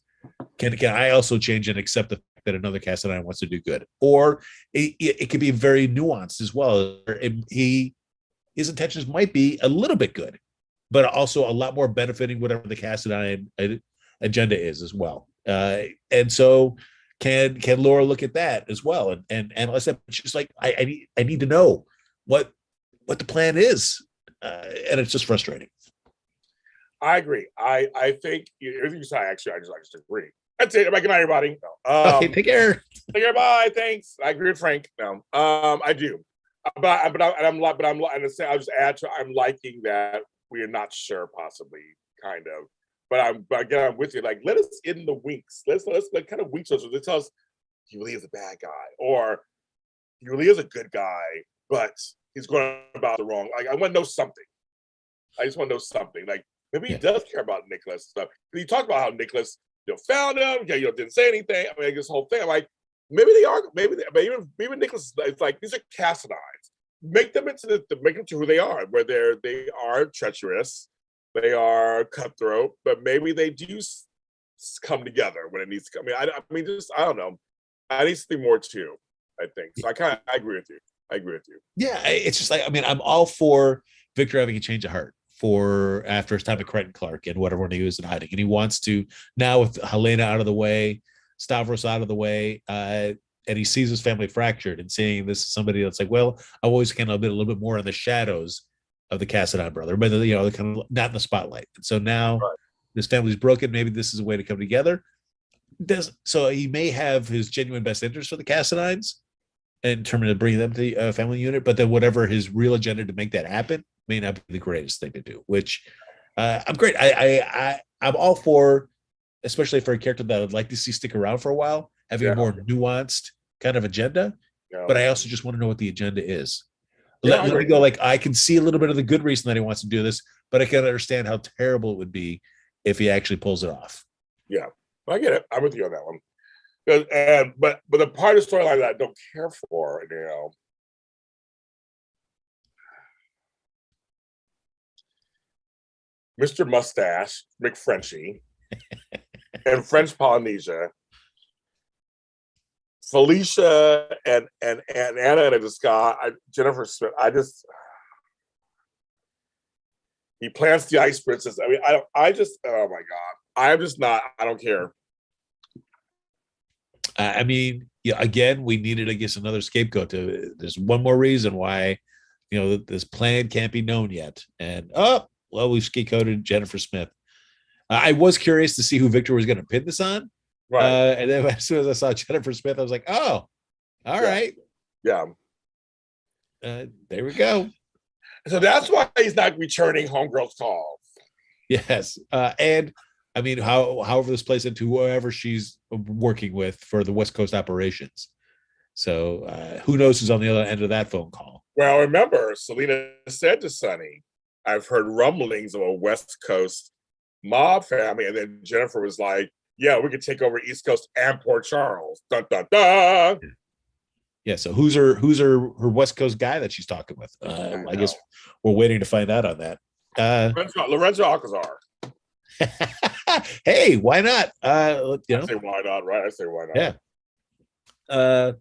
Speaker 2: can I also change and accept the fact that another Cassadine wants to do good? Or it could be very nuanced as well. His intentions might be a little bit good, but also a lot more benefiting whatever the Cassadine agenda is as well. And so can Laura look at that as well and analyze that? It's just like I need to know what the plan is, and it's just frustrating.
Speaker 1: I agree. I think everything you say. Actually, I just agree. That's it. Good night, everybody.
Speaker 2: Okay, take care.
Speaker 1: Take care. Bye. Thanks. I agree with Frank. No, I do. I'll just add to. I'm liking that we are not sure, possibly, kind of. But again, I'm with you. Like, let us in the winks. Let's like kind of winks us. Let's tell us he really is a bad guy, or he really is a good guy, but he's going about the wrong. Like, I want to know something. I just want to know something. Like, maybe he does care about Nicholas and stuff. You talked about how Nicholas, found him. Yeah, didn't say anything. I mean, this whole thing. I'm like, maybe they are. Maybe Nicholas. It's like these are Cassadines. Make them to who they are. Where they are treacherous. They are cutthroat, but maybe they do come together when it needs to come. I mean, I don't know. I need something more too, I think. So I agree with you.
Speaker 2: Yeah, it's just like, I mean, I'm all for Victor having a change of heart, for after his time at Crichton Clark and whatever when he was in hiding, and he wants to now with Helena out of the way, Stavros out of the way, and he sees his family fractured and seeing this is somebody that's like, well, I've always kind of been a little bit more in the shadows of the Cassadine brother, but they're kind of not in the spotlight. And so now this family's broken. Maybe this is a way to come together. So he may have his genuine best interest for the Cassadines in terms of bringing them to the family unit, but then whatever his real agenda to make that happen may not be the greatest thing to do. Which I'm great. I'm all for, especially for a character that I'd like to see stick around for a while, having a more nuanced kind of agenda. But I also just want to know what the agenda is. Let me go. Like I can see a little bit of the good reason that he wants to do this, but I can understand how terrible it would be if he actually pulls it off.
Speaker 1: Yeah, I get it. I'm with you on that one. But the part of the storyline that I don't care for, Mr. Mustache, McFrenchie, and French Polynesia, Felicia and Anna and Jennifer Smith. He plants the ice princess. I mean, oh my God. I'm just not, I don't care.
Speaker 2: I mean, again, we needed, I guess, another scapegoat. There's one more reason why, this plan can't be known yet. And, we've scapegoated Jennifer Smith. I was curious to see who Victor was going to pin this on. Right. And then as soon as I saw Jennifer Smith, I was like, oh, all right.
Speaker 1: Yeah.
Speaker 2: There we go.
Speaker 1: So that's why he's not returning Homegirl's calls.
Speaker 2: Yes. And I mean, however this plays into whoever she's working with for the West Coast operations. So who knows who's on the other end of that phone call?
Speaker 1: Well, remember, Selena said to Sonny, I've heard rumblings of a West Coast mob family. And then Jennifer was like, yeah, we could take over East Coast and Port Charles. Dun, dun, dun.
Speaker 2: Yeah, so who's her West Coast guy that she's talking with? I guess we're waiting to find out on that.
Speaker 1: Lorenzo Alcazar.
Speaker 2: Hey, why not?
Speaker 1: I say why not, right? I say why not.
Speaker 2: Yeah.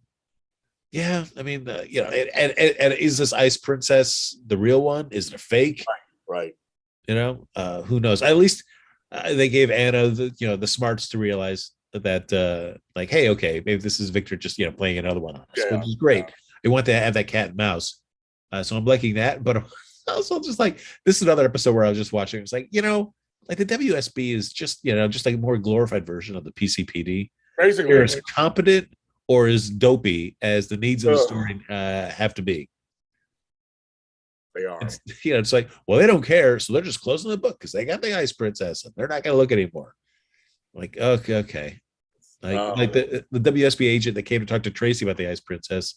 Speaker 2: Yeah, I mean, and is this Ice Princess the real one? Is it a fake?
Speaker 1: Right.
Speaker 2: Who knows? At least they gave Anna the smarts to realize that like, hey, okay, maybe this is Victor just playing another one on us, which is great. They want to have that cat and mouse, so I'm liking that. But also just like this is another episode where I was just watching. It's like like the WSB is just just like a more glorified version of the PCPD.
Speaker 1: Basically,
Speaker 2: they're as competent or as dopey as the needs of the story have to be.
Speaker 1: They are.
Speaker 2: It's like, well, they don't care, so they're just closing the book because they got the Ice Princess and they're not going to look anymore. Like, okay. Like the WSB agent that came to talk to Tracy about the Ice Princess,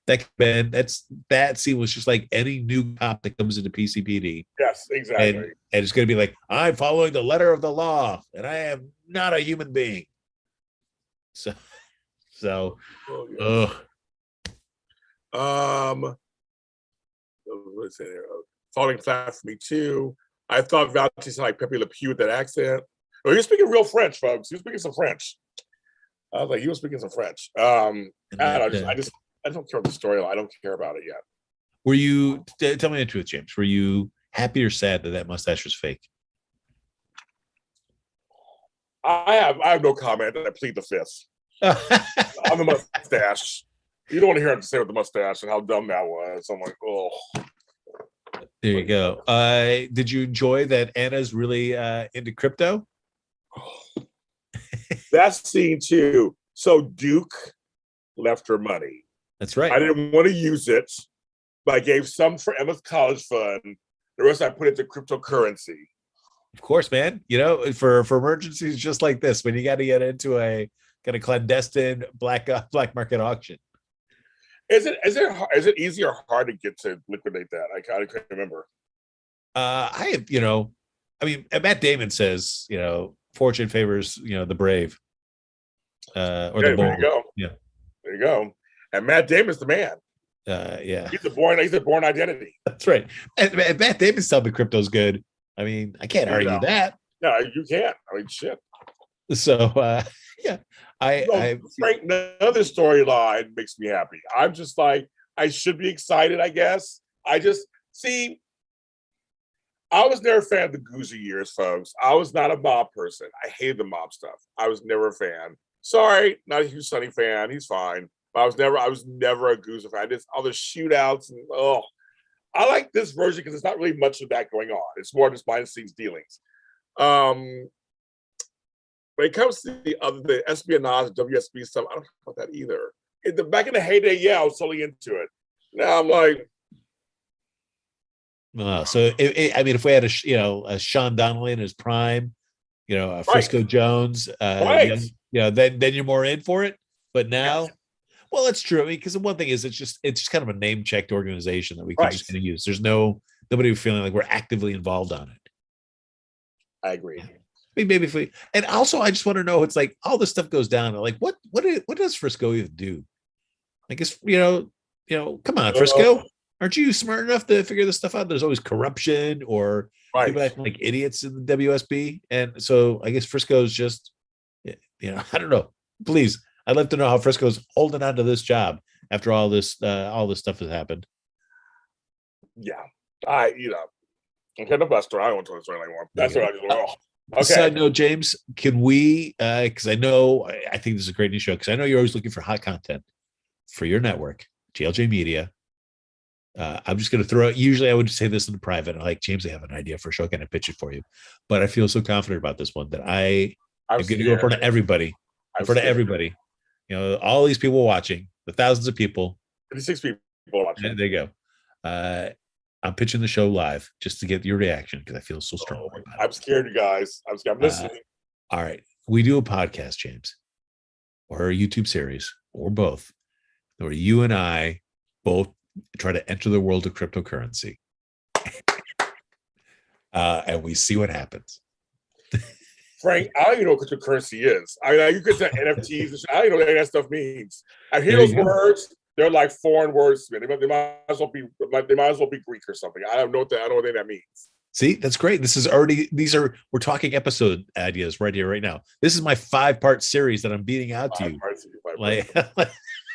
Speaker 2: that scene was just like any new cop that comes into PCPD.
Speaker 1: Yes, exactly.
Speaker 2: And it's going to be like, I'm following the letter of the law, and I am not a human being.
Speaker 1: What's there? Falling flat for me too. I thought Valentine sounded like Pepe Le Pew with that accent. Oh, you're speaking real French, folks. You're speaking some French. I was like, you were speaking some French. I don't care about the story. I don't care about it yet.
Speaker 2: Were you? Tell me the truth, James. Were you happy or sad that mustache was fake?
Speaker 1: I have no comment. I plead the fifth. On the mustache. You don't want to hear him say with the mustache and how dumb that was. I'm like, oh.
Speaker 2: There you go. Did you enjoy that Anna's really into crypto?
Speaker 1: That scene too. So Duke left her money.
Speaker 2: That's right.
Speaker 1: I didn't want to use it, but I gave some for Emma's college fund. The rest I put into cryptocurrency.
Speaker 2: Of course, man. For emergencies just like this, when you got to get into a kind of clandestine black market auction.
Speaker 1: Is it easy or hard to get to liquidate that? I can't remember.
Speaker 2: I mean, Matt Damon says, fortune favors, the brave. Or the bold.
Speaker 1: There you go.
Speaker 2: Yeah.
Speaker 1: There you go. And Matt Damon's the man.
Speaker 2: Yeah.
Speaker 1: He's a born identity.
Speaker 2: That's right. And Matt Damon's telling me crypto's good. I mean, I can't argue that.
Speaker 1: No, you can't. I mean, shit.
Speaker 2: So, yeah.
Speaker 1: Frank, another storyline makes me happy. I'm just like, I should be excited, I guess. I just see, I was never a fan of the Guzzi years, folks. I was not a mob person. I hated the mob stuff. I was never a fan. Sorry, not a huge Sonny fan. He's fine. But I was never a Guzzi fan. Just all the shootouts and I like this version because there's not really much of that going on. It's more just behind the scenes dealings. When it comes to the espionage, WSB stuff, I don't know about that either. Back in the heyday, yeah, I was totally into it. Now I'm like,
Speaker 2: so I mean, if we had a Sean Donnelly in his prime, a Frisco Jones,
Speaker 1: right.
Speaker 2: then you're more in for it. But now,
Speaker 1: yes.
Speaker 2: Well, that's true. I mean, because one thing is it's just kind of a name checked organization that we can just kind of use. There's nobody feeling like we're actively involved on it.
Speaker 1: I agree.
Speaker 2: I mean, maybe if we, and also I just want to know, it's like all this stuff goes down. Like what does Frisco even do? I guess come on, Frisco. Aren't you smart enough to figure this stuff out? There's always corruption or people acting like idiots in the WSB. And so I guess Frisco's just, I don't know. Please, I'd love to know how Frisco's holding on to this job after all this stuff has happened.
Speaker 1: Yeah. Okay, the Buster. I don't want to tell anymore. That's what I just
Speaker 2: Okay. Side note, James, can we, because I think this is a great new show, because I know you're always looking for hot content for your network, JLJ Media. I'm just going to throw it. Usually I would say this in private. I'm like, James, I have an idea for a show. Can I pitch it for you? But I feel so confident about this one that I'm going to go in front of everybody. Everybody. All these people watching, the thousands of people.
Speaker 1: 36 people watching.
Speaker 2: There you go. I'm pitching the show live just to get your reaction because I feel so strong.
Speaker 1: I'm scared, you guys. I'm scared. I'm listening.
Speaker 2: All right. We do a podcast, James, or a YouTube series, or both, where you and I both try to enter the world of cryptocurrency. And we see what happens.
Speaker 1: Frank, I don't even know what cryptocurrency is. I mean, you could say NFTs. I don't even know what that stuff means. I hear those words. They're like foreign words to me. They might as well be Greek or something. I don't know what that means.
Speaker 2: See, that's great. We're talking episode ideas right here, right now. This is my 5-part series that I'm beating out to you.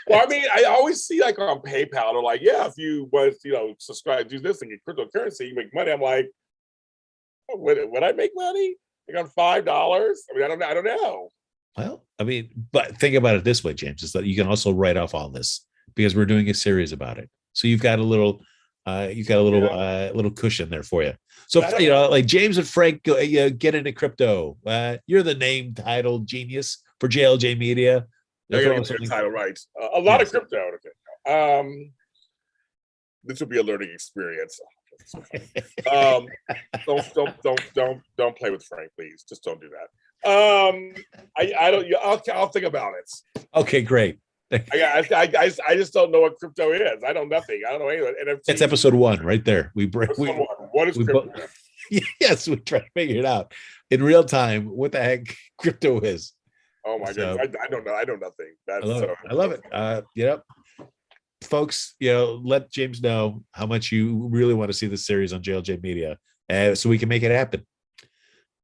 Speaker 1: Well, I mean, I always see like on PayPal, they're like, yeah, if you was, subscribe, do this and get cryptocurrency, you make money. I'm like, would I make money? Like on $5? I mean, I don't know.
Speaker 2: Well, I mean, but think about it this way, James, is that you can also write off all this because we're doing a series about it. So you've got a little cushion there for you. So like James and Frank get into crypto. You're the name title genius for JLJ Media.
Speaker 1: Title right. A lot of crypto. Okay. This will be a learning experience. Don't play with Frank, please. Just don't do that. I'll think about it.
Speaker 2: Okay, great.
Speaker 1: I just don't know what crypto is. I know nothing. I don't know anything.
Speaker 2: It's episode 1 right there.
Speaker 1: What is crypto?
Speaker 2: Yes, we try to figure it out in real time. What the heck crypto is?
Speaker 1: Oh my goodness. I don't know. I know nothing.
Speaker 2: I love it. Folks, let James know how much you really want to see this series on JLJ Media, so we can make it happen.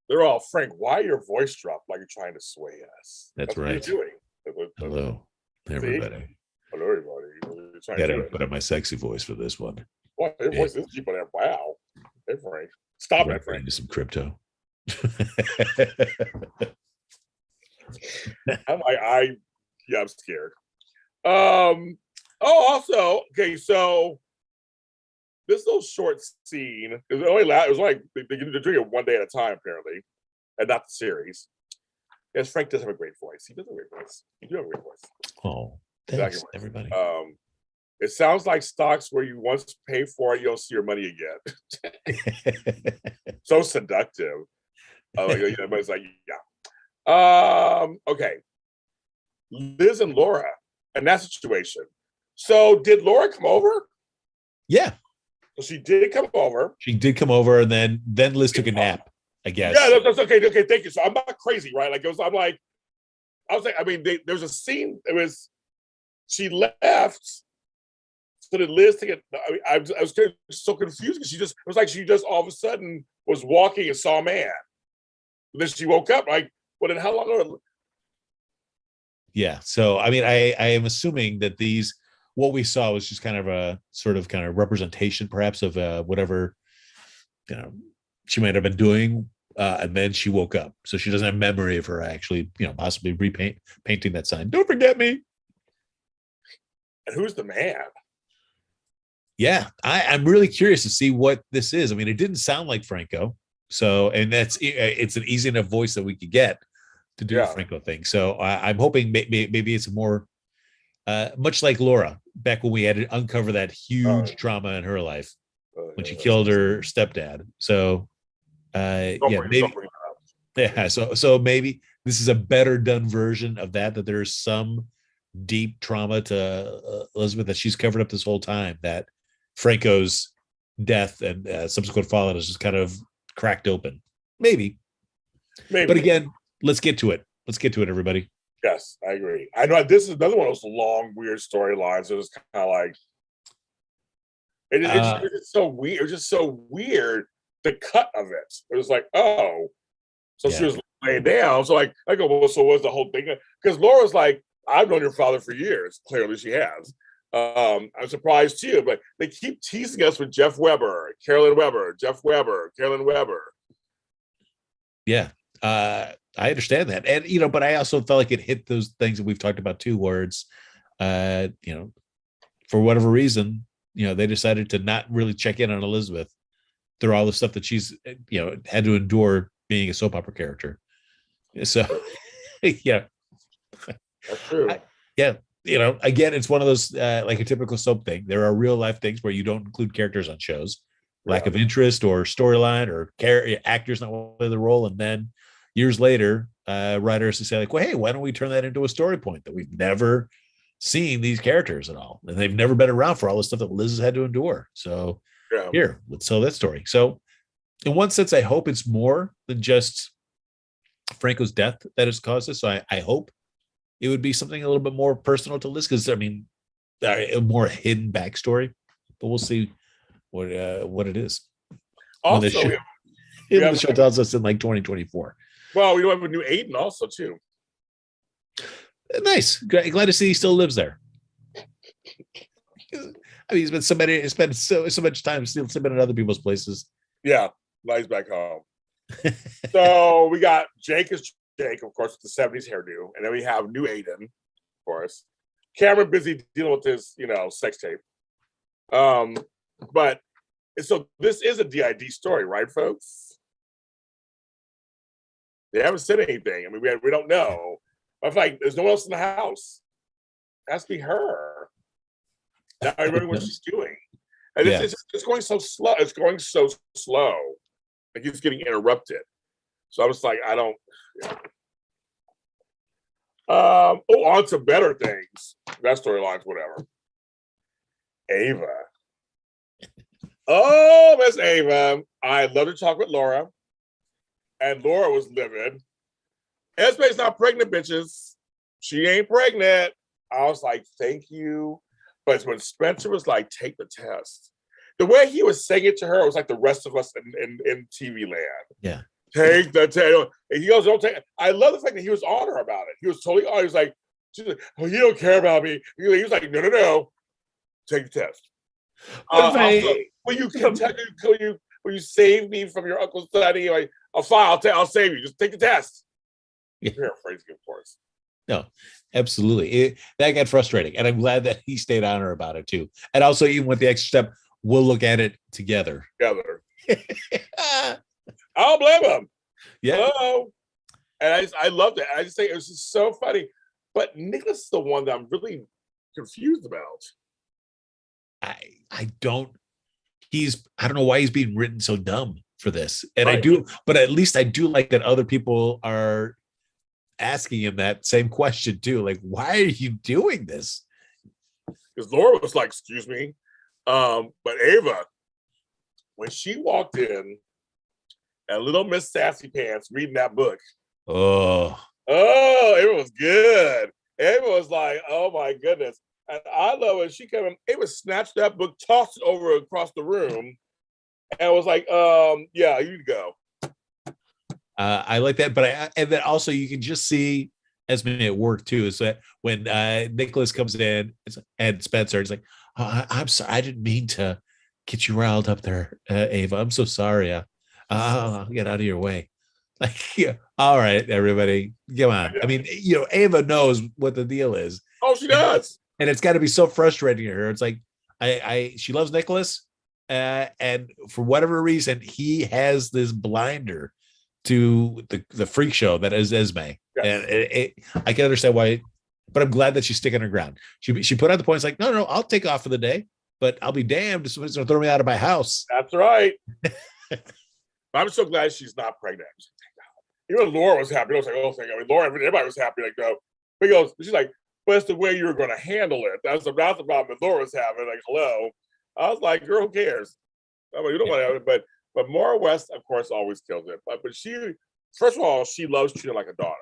Speaker 1: They're all, Frank, why your voice dropped like you're trying to sway us?
Speaker 2: That's right.
Speaker 1: What you're doing.
Speaker 2: Hello, everybody.
Speaker 1: Hello, everybody.
Speaker 2: Gotta put up my sexy voice for this one.
Speaker 1: What your voice is cheap on there? Wow. Hey, Frank. Stop it, Frank.
Speaker 2: Into some crypto.
Speaker 1: I'm scared. Also, okay, so this little short scene, it was like they're doing it one day at a time, apparently, and not the series. Yes, Frank does have a great voice. He does have a great voice. You do have a great voice.
Speaker 2: Oh, thanks, everybody.
Speaker 1: It sounds like stocks where you once pay for it, you don't see your money again. So seductive. But it's like, yeah. Okay. Liz and Laura in that situation. So did Laura come over?
Speaker 2: Yeah.
Speaker 1: So she did come over.
Speaker 2: She did come over, and then Liz took a nap, I guess.
Speaker 1: Yeah, that's okay. Okay, thank you. So I'm not crazy, right? Like there's a scene. She left. So did Liz take it? I was so confused because she just all of a sudden was walking and saw a man. And then she woke up. Like, well, then how long?
Speaker 2: Yeah. So I mean, I am assuming that what we saw was just kind of a sort of representation, perhaps, of whatever she might have been doing, and then she woke up, so she doesn't have memory of her actually, possibly painting that sign. Don't forget me.
Speaker 1: And who's the man?
Speaker 2: Yeah, I'm really curious to see what this is. I mean, it didn't sound like Franco, so and it's an easy enough voice that we could get to do the Franco thing. So I'm hoping maybe it's more much like Laura back when we had to uncover that huge drama in her life when she killed her stepdad. So so maybe this is a better done version of that there's some deep trauma to Elizabeth that she's covered up this whole time, that Franco's death and subsequent fallout is just kind of cracked open. Maybe. But again, let's get to it, everybody.
Speaker 1: Yes, I agree. I know this is another one of those long, weird storylines. It was kind of like it's just so weird. It was just so weird. The cut of it. It was like, oh, so she was laying down. So like, I go, well, so what's the whole thing? Because Laura's like, I've known your father for years. Clearly, she has. I'm surprised too, but they keep teasing us with Jeff Weber, Carolyn Weber, Jeff Weber, Carolyn Weber.
Speaker 2: Yeah, I understand that, and but I also felt like it hit those things that we've talked about too, where it's, for whatever reason, they decided to not really check in on Elizabeth through all the stuff that she's, had to endure being a soap opera character. So, yeah,
Speaker 1: that's true.
Speaker 2: Again, it's one of those like a typical soap thing. There are real life things where you don't include characters on shows, lack of interest or storyline or actors not want to play the role, and then years later, writers say like, "Well, hey, why don't we turn that into a story point that we've never seen these characters at all, and they've never been around for all the stuff that Liz has had to endure." So here, let's tell that story. So, in one sense, I hope it's more than just Franco's death that has caused this. So I hope it would be something a little bit more personal to Liz, because I mean, a more hidden backstory. But we'll see what it is.
Speaker 1: Also,
Speaker 2: the show tells us in like 2024.
Speaker 1: Well, we have a new Aiden also too.
Speaker 2: Nice. Glad to see he still lives there. I mean, he's spent so much time still sleeping in other people's places.
Speaker 1: Yeah, lies back home. So we got Jake, of course, with the 70s hairdo, and then we have new Aiden, of course. Cameron busy dealing with his, sex tape. But so this is a DID story, right, folks? They haven't said anything. I mean, we don't know. I feel like there's no one else in the house. It has to be her. Now I remember what she's doing. And it's going so slow. It's going so slow. Like he's getting interrupted. So I was like, I don't. On to better things. That storyline's whatever. Ava. Oh, Miss Ava. I love to talk with Laura. And Laura was livid. Esme's not pregnant, bitches. She ain't pregnant. I was like, thank you. But when Spencer was like, take the test, the way he was saying it to her, it was like the rest of us in TV land.
Speaker 2: Yeah.
Speaker 1: Take the test. And he goes, don't take it. I love the fact that he was on her about it. He was totally on. He was like, she's like, oh, you don't care about me. He was like, no. Take the test. Will you save me from your uncle's study? Like, I'll save you. Just take the test.
Speaker 2: Yeah.
Speaker 1: Paraphrasing, of course.
Speaker 2: No, absolutely. That got frustrating. And I'm glad that he stayed on her about it too. And also, even with the extra step, we'll look at it together. I
Speaker 1: don't blame him.
Speaker 2: Yeah.
Speaker 1: Hello. And I loved it. I just think it was just so funny. But Nicholas is the one that I'm really confused about.
Speaker 2: I don't know why he's being written so dumb for this. And right. I do, but at least I do like that other people are asking him that same question too. Like, why are you doing this?
Speaker 1: Because Laura was like, excuse me. But Ava, when she walked in and little Miss Sassy Pants reading that book. Oh, Ava was good. Ava was like, oh my goodness. And I love when she came in, Ava snatched that book, tossed it over across the room, and was like, yeah, you need to go.
Speaker 2: I like that, but and then also you can just see Esme at work too. Is that when Nicholas comes in and Spencer is like, oh, I'm sorry, I didn't mean to get you riled up there, Ava. I'm so sorry. Oh, get out of your way. Like, yeah, all right, everybody, come on. I
Speaker 1: Yeah.
Speaker 2: mean, Ava knows what the deal is,
Speaker 1: Oh, she
Speaker 2: and
Speaker 1: does.
Speaker 2: it's got to be so frustrating to her. It's like, she loves Nicholas, and for whatever reason, he has this blinder to the freak show that is Esme, and
Speaker 1: Yes.
Speaker 2: I can understand why, but I'm glad that she's sticking her ground. She put out the point. It's like, no, I'll take off for the day, but I'll be damned if someone's gonna throw me out of my house.
Speaker 1: That's right. I'm so glad she's not pregnant. Even Laura was happy. I was like, oh, thank God. I mean, Laura, everybody was happy. Like, no. But she's like, but it's the way you're going to handle it. That's the problem that Laura was having. Like, hello. I was like, girl, who cares? I mean, you don't want to have it. But Maura West, of course, always kills it. But she, first of all, she loves treating like a daughter.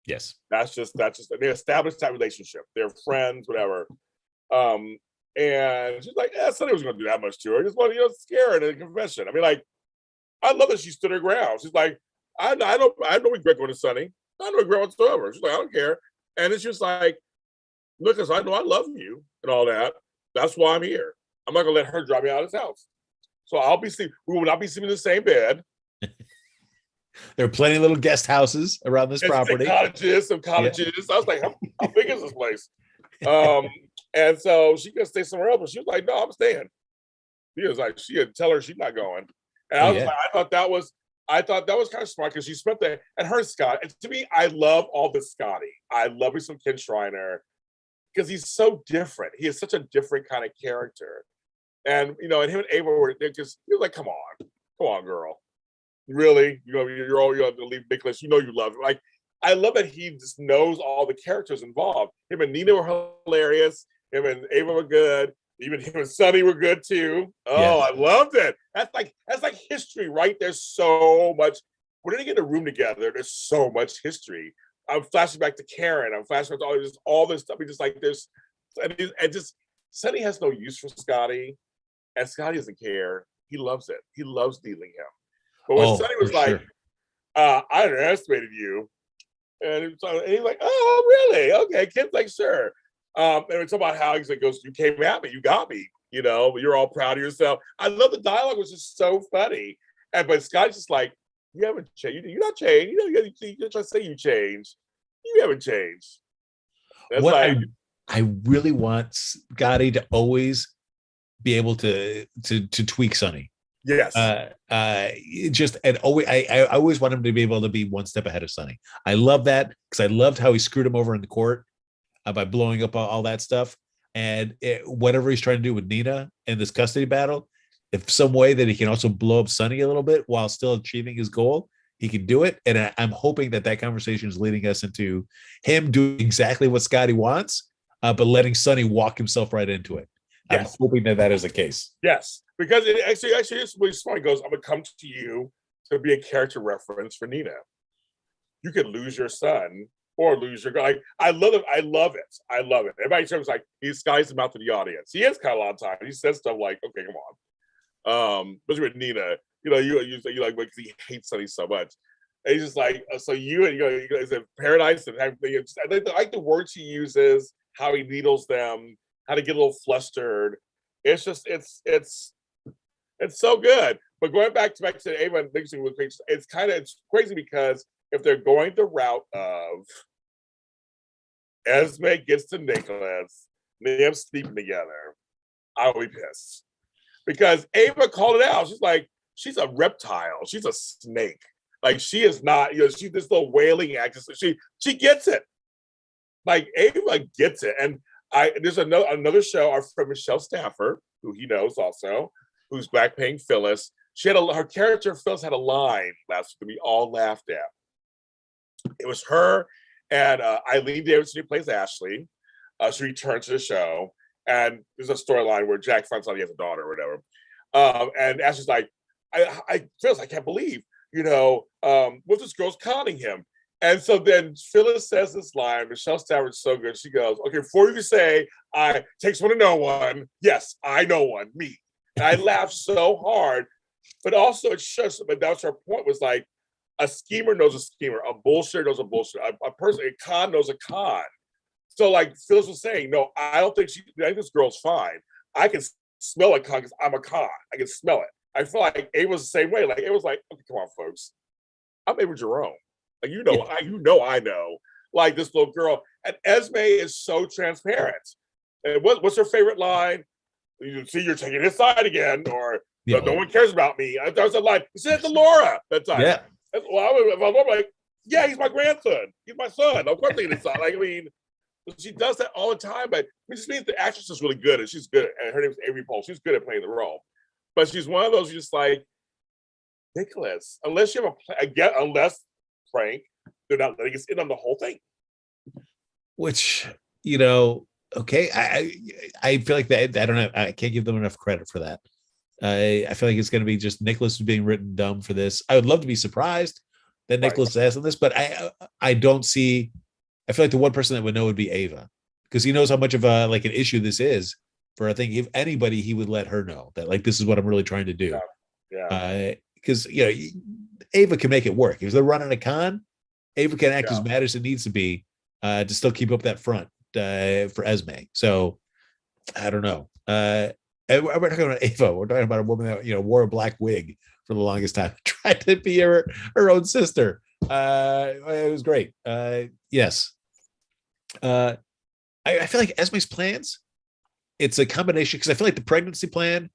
Speaker 2: Yes.
Speaker 1: That's just they established that relationship. They're friends, whatever. And she's like, Sonny was going to do that much to her. I just want to, scare her in a confession. I mean, like, I love that she stood her ground. She's like, I don't regret going to Sonny. I don't regret whatsoever. She's like, I don't care. And it's just like, look, I know I love you and all that. That's why I'm here. I'm not gonna let her drive me out of his house. So we will not be sleeping in the same bed.
Speaker 2: There are plenty of little guest houses around this property.
Speaker 1: Some cottages. Yeah. I was like, how big is this place? And so she could stay somewhere else, but she was like, no, I'm staying. She was like, she had tell her she's not going. And I was like, I thought that was kind of smart because she spent that, and her Scott. And to me, I love all the Scotty. I love me some Ken Shriner because he's so different. He is such a different kind of character. And and him and Ava were just, he was like, come on, girl. Really? You're all you have to leave Nicholas. You love him. Like, I love that he just knows all the characters involved. Him and Nina were hilarious. Him and Ava were good. Even him and Sonny were good too. Oh, yeah. I loved it. That's like history, right? There's so much. When they get in a room together, there's so much history. I'm flashing back to Karen. I'm flashing back to all this stuff. Just like this, and just Sonny has no use for Scotty, and Scotty doesn't care. He loves it. He loves dealing him. But when Sonny was like, I underestimated you, and he's like, oh, really? Okay. Kid's like, sure. And it's about how he's like, you came at me, you got me, you're all proud of yourself. I love the dialogue was just so funny. But Scott's just like, you haven't changed. You're not changed. You're trying to say you changed. You haven't changed. That's
Speaker 2: what I really want Scotty to always be able to tweak Sonny.
Speaker 1: Yes.
Speaker 2: I always want him to be able to be one step ahead of Sonny. I love that because I loved how he screwed him over in the court. By blowing up all that stuff, and whatever he's trying to do with Nina in this custody battle, if some way that he can also blow up Sonny a little bit while still achieving his goal, he can do it. And I'm hoping that conversation is leading us into him doing exactly what Scotty wants, but letting Sonny walk himself right into it. Yes. I'm hoping that is the case.
Speaker 1: Yes, because it actually it's really smart. He goes, I'm gonna come to you to be a character reference for Nina. You could lose your son or lose your guy. Like, I love it. I love it. Everybody turns like he skies him out to the audience. He has kind of a lot of time. He says stuff like, "Okay, come on." Especially with Nina, you like because he hates Sonny so much. And he's just like, so you is it paradise and everything. I like the words he uses, how he needles them, how to get a little flustered. It's just it's so good. But going back to Ava and mixing with it's crazy because if they're going the route of Esme gets to Nicholas, them sleeping together, I'll be pissed. Because Ava called it out. She's like, she's a reptile. She's a snake. Like, she is not, she's this little wailing actress. She gets it. Like, Ava gets it. And there's another show, our friend Michelle Stafford, who he knows also, who's back paying Phyllis. Her character Phyllis had a line last week that we all laughed at. It was her and Eileen Davidson, who plays Ashley. She returns to the show, and there's a storyline where Jack finds out he has a daughter or whatever. And Ashley's like, Phyllis, I can't believe, what this girl's conning him. And so then Phyllis says this line. Michelle Stafford's so good. She goes, okay, before you say, I takes one to know one. Yes, I know one, me. And I laughed so hard, but also it shows, but that's her point was like, a schemer knows a schemer, a bullshitter knows a bullshitter, a person, a con knows a con. So like Phyllis was saying, no, I don't think I think this girl's fine. I can smell a con because I'm a con. I can smell it. I feel like Ava was the same way. Like it was like, okay, come on, folks. I'm Ava Jerome. Like I know. Like this little girl, and Esme is so transparent. And what's her favorite line? You see, you're taking his side again, or no one cares about me. That was a line. He said it to Laura that time.
Speaker 2: Yeah.
Speaker 1: Well, I'm like, yeah, he's my grandson. He's my son. Of course, he's son. Like, I mean, she does that all the time. But it just means the actress is really good, and she's good. And her name is Avery Paul. She's good at playing the role. But she's one of those just like Nicholas. Unless you have unless Frank, they're not letting us in on the whole thing.
Speaker 2: Which okay, I feel like that. I don't know. I can't give them enough credit for that. I feel like it's going to be just Nicholas being written dumb for this. I would love to be surprised that Nicholas is on this, but I don't see. I feel like the one person that would know would be Ava, because he knows how much of a like an issue this is for. I think if anybody, he would let her know that like this is what I'm really trying to do.
Speaker 1: Yeah.
Speaker 2: Because Ava can make it work. If they're running a con, Ava can act as mad as it needs to be to still keep up that front for Esme. So I don't know. And we're talking about Ava. We're talking about a woman that wore a black wig for the longest time, tried to be her own sister. It was great. Yes. I feel like Esme's plans, it's a combination, because I feel like the pregnancy plan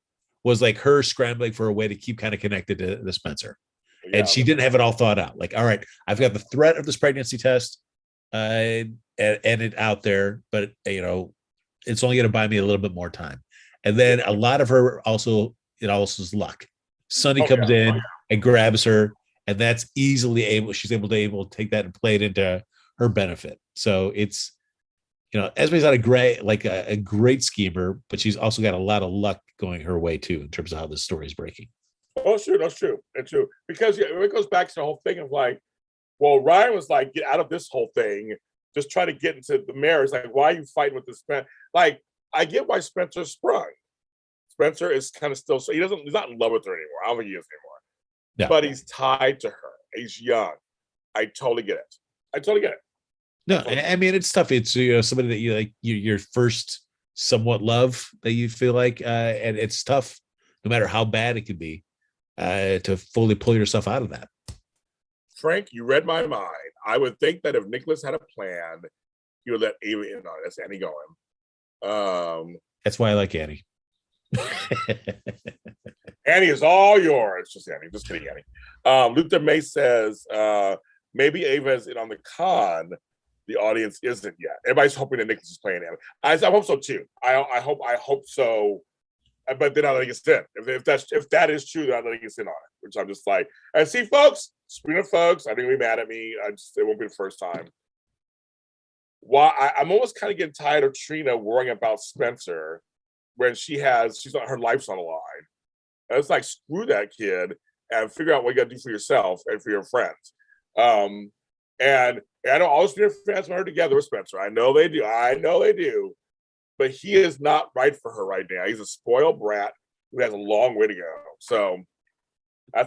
Speaker 2: was like her scrambling for a way to keep kind of connected to Spencer. Yeah, and she didn't have it all thought out. Like, all right, I've got the threat of this pregnancy test and it out there, but it's only going to buy me a little bit more time. And then a lot of her also is luck. Sonny comes in and grabs her, and that's she's able to take that and play it into her benefit. So it's, Esme's not a great schemer, but she's also got a lot of luck going her way too, in terms of how this story is breaking.
Speaker 1: Oh, sure, that's true. That's true. Because it goes back to the whole thing of like, well, Ryan was like, get out of this whole thing. Just try to get into the marriage. Like, why are you fighting with this man? Like, I get why Spencer sprung. Spencer is kind of still, so he's not in love with her anymore. I don't think he is anymore. Yeah. But he's tied to her. He's young. I totally get it.
Speaker 2: No, I mean, it's tough. It's somebody that you like, your first somewhat love that you feel like, and it's tough, no matter how bad it could be, to fully pull yourself out of that.
Speaker 1: Frank, you read my mind. I would think that if Nicholas had a plan, he would let Ava in on it. That's Annie going.
Speaker 2: That's why I like Annie.
Speaker 1: Annie is all yours. Just Annie. Just kidding, Annie. Luther May says maybe Ava is in on the con. The audience isn't yet. Everybody's hoping that Nicholas is playing Annie. I hope so too. I hope so. But they're not letting us in. If that is true, they're not letting us in on it. Which I'm just like, and see, folks. Speaking of folks, I think they'll be mad at me. It won't be the first time. I'm almost kind of getting tired of Trina worrying about Spencer when her life's on the line. And it's like, screw that kid and figure out what you got to do for yourself and for your friends. And I know all the Spinner fans want her together with Spencer. I know they do. But he is not right for her right now. He's a spoiled brat who has a long way to go. So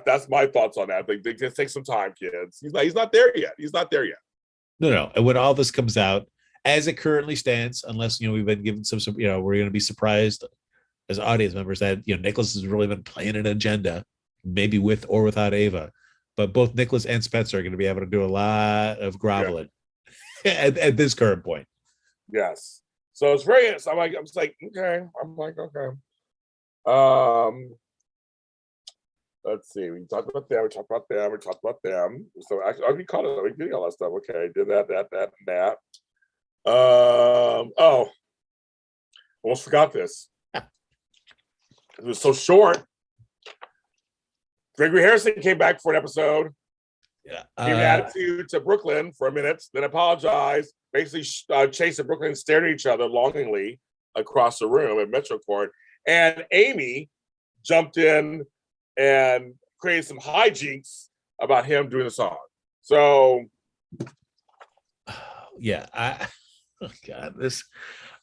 Speaker 1: that's my thoughts on that. They just take some time, kids. He's not there yet.
Speaker 2: No. And when all this comes out, as it currently stands, unless we've been given some we're going to be surprised as audience members that Nicholas has really been playing an agenda, maybe with or without Ava. But both Nicholas and Spencer are going to be able to do a lot of groveling at this current point.
Speaker 1: Yes. So it's very. So I'm just like, okay. Okay. Let's see. We talked about them. So actually, we caught it. We did all that stuff. Okay, did that. Almost forgot this. It was so short. Gregory Harrison came back for an episode.
Speaker 2: Yeah.
Speaker 1: Gave an attitude to Brooklyn for a minute, then apologized. Basically, Chase and Brooklyn stared at each other longingly across the room at Metro Court. And Amy jumped in and created some hijinks about him doing the song. So,
Speaker 2: yeah, God, this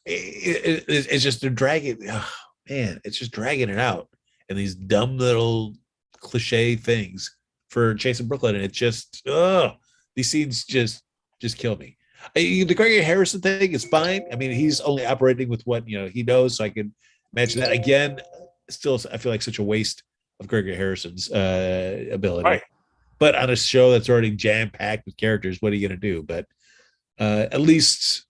Speaker 2: it's just they're dragging. Oh, man, it's just dragging it out, and these dumb little cliche things for Chase and Brooklyn, and it just these scenes just kill me. The Gregory Harrison thing is fine. I mean, he's only operating with what he knows, so I can imagine that. Again, still, I feel like such a waste of Gregory Harrison's ability.
Speaker 1: Right.
Speaker 2: But on a show that's already jam packed with characters, what are you going to do? But at least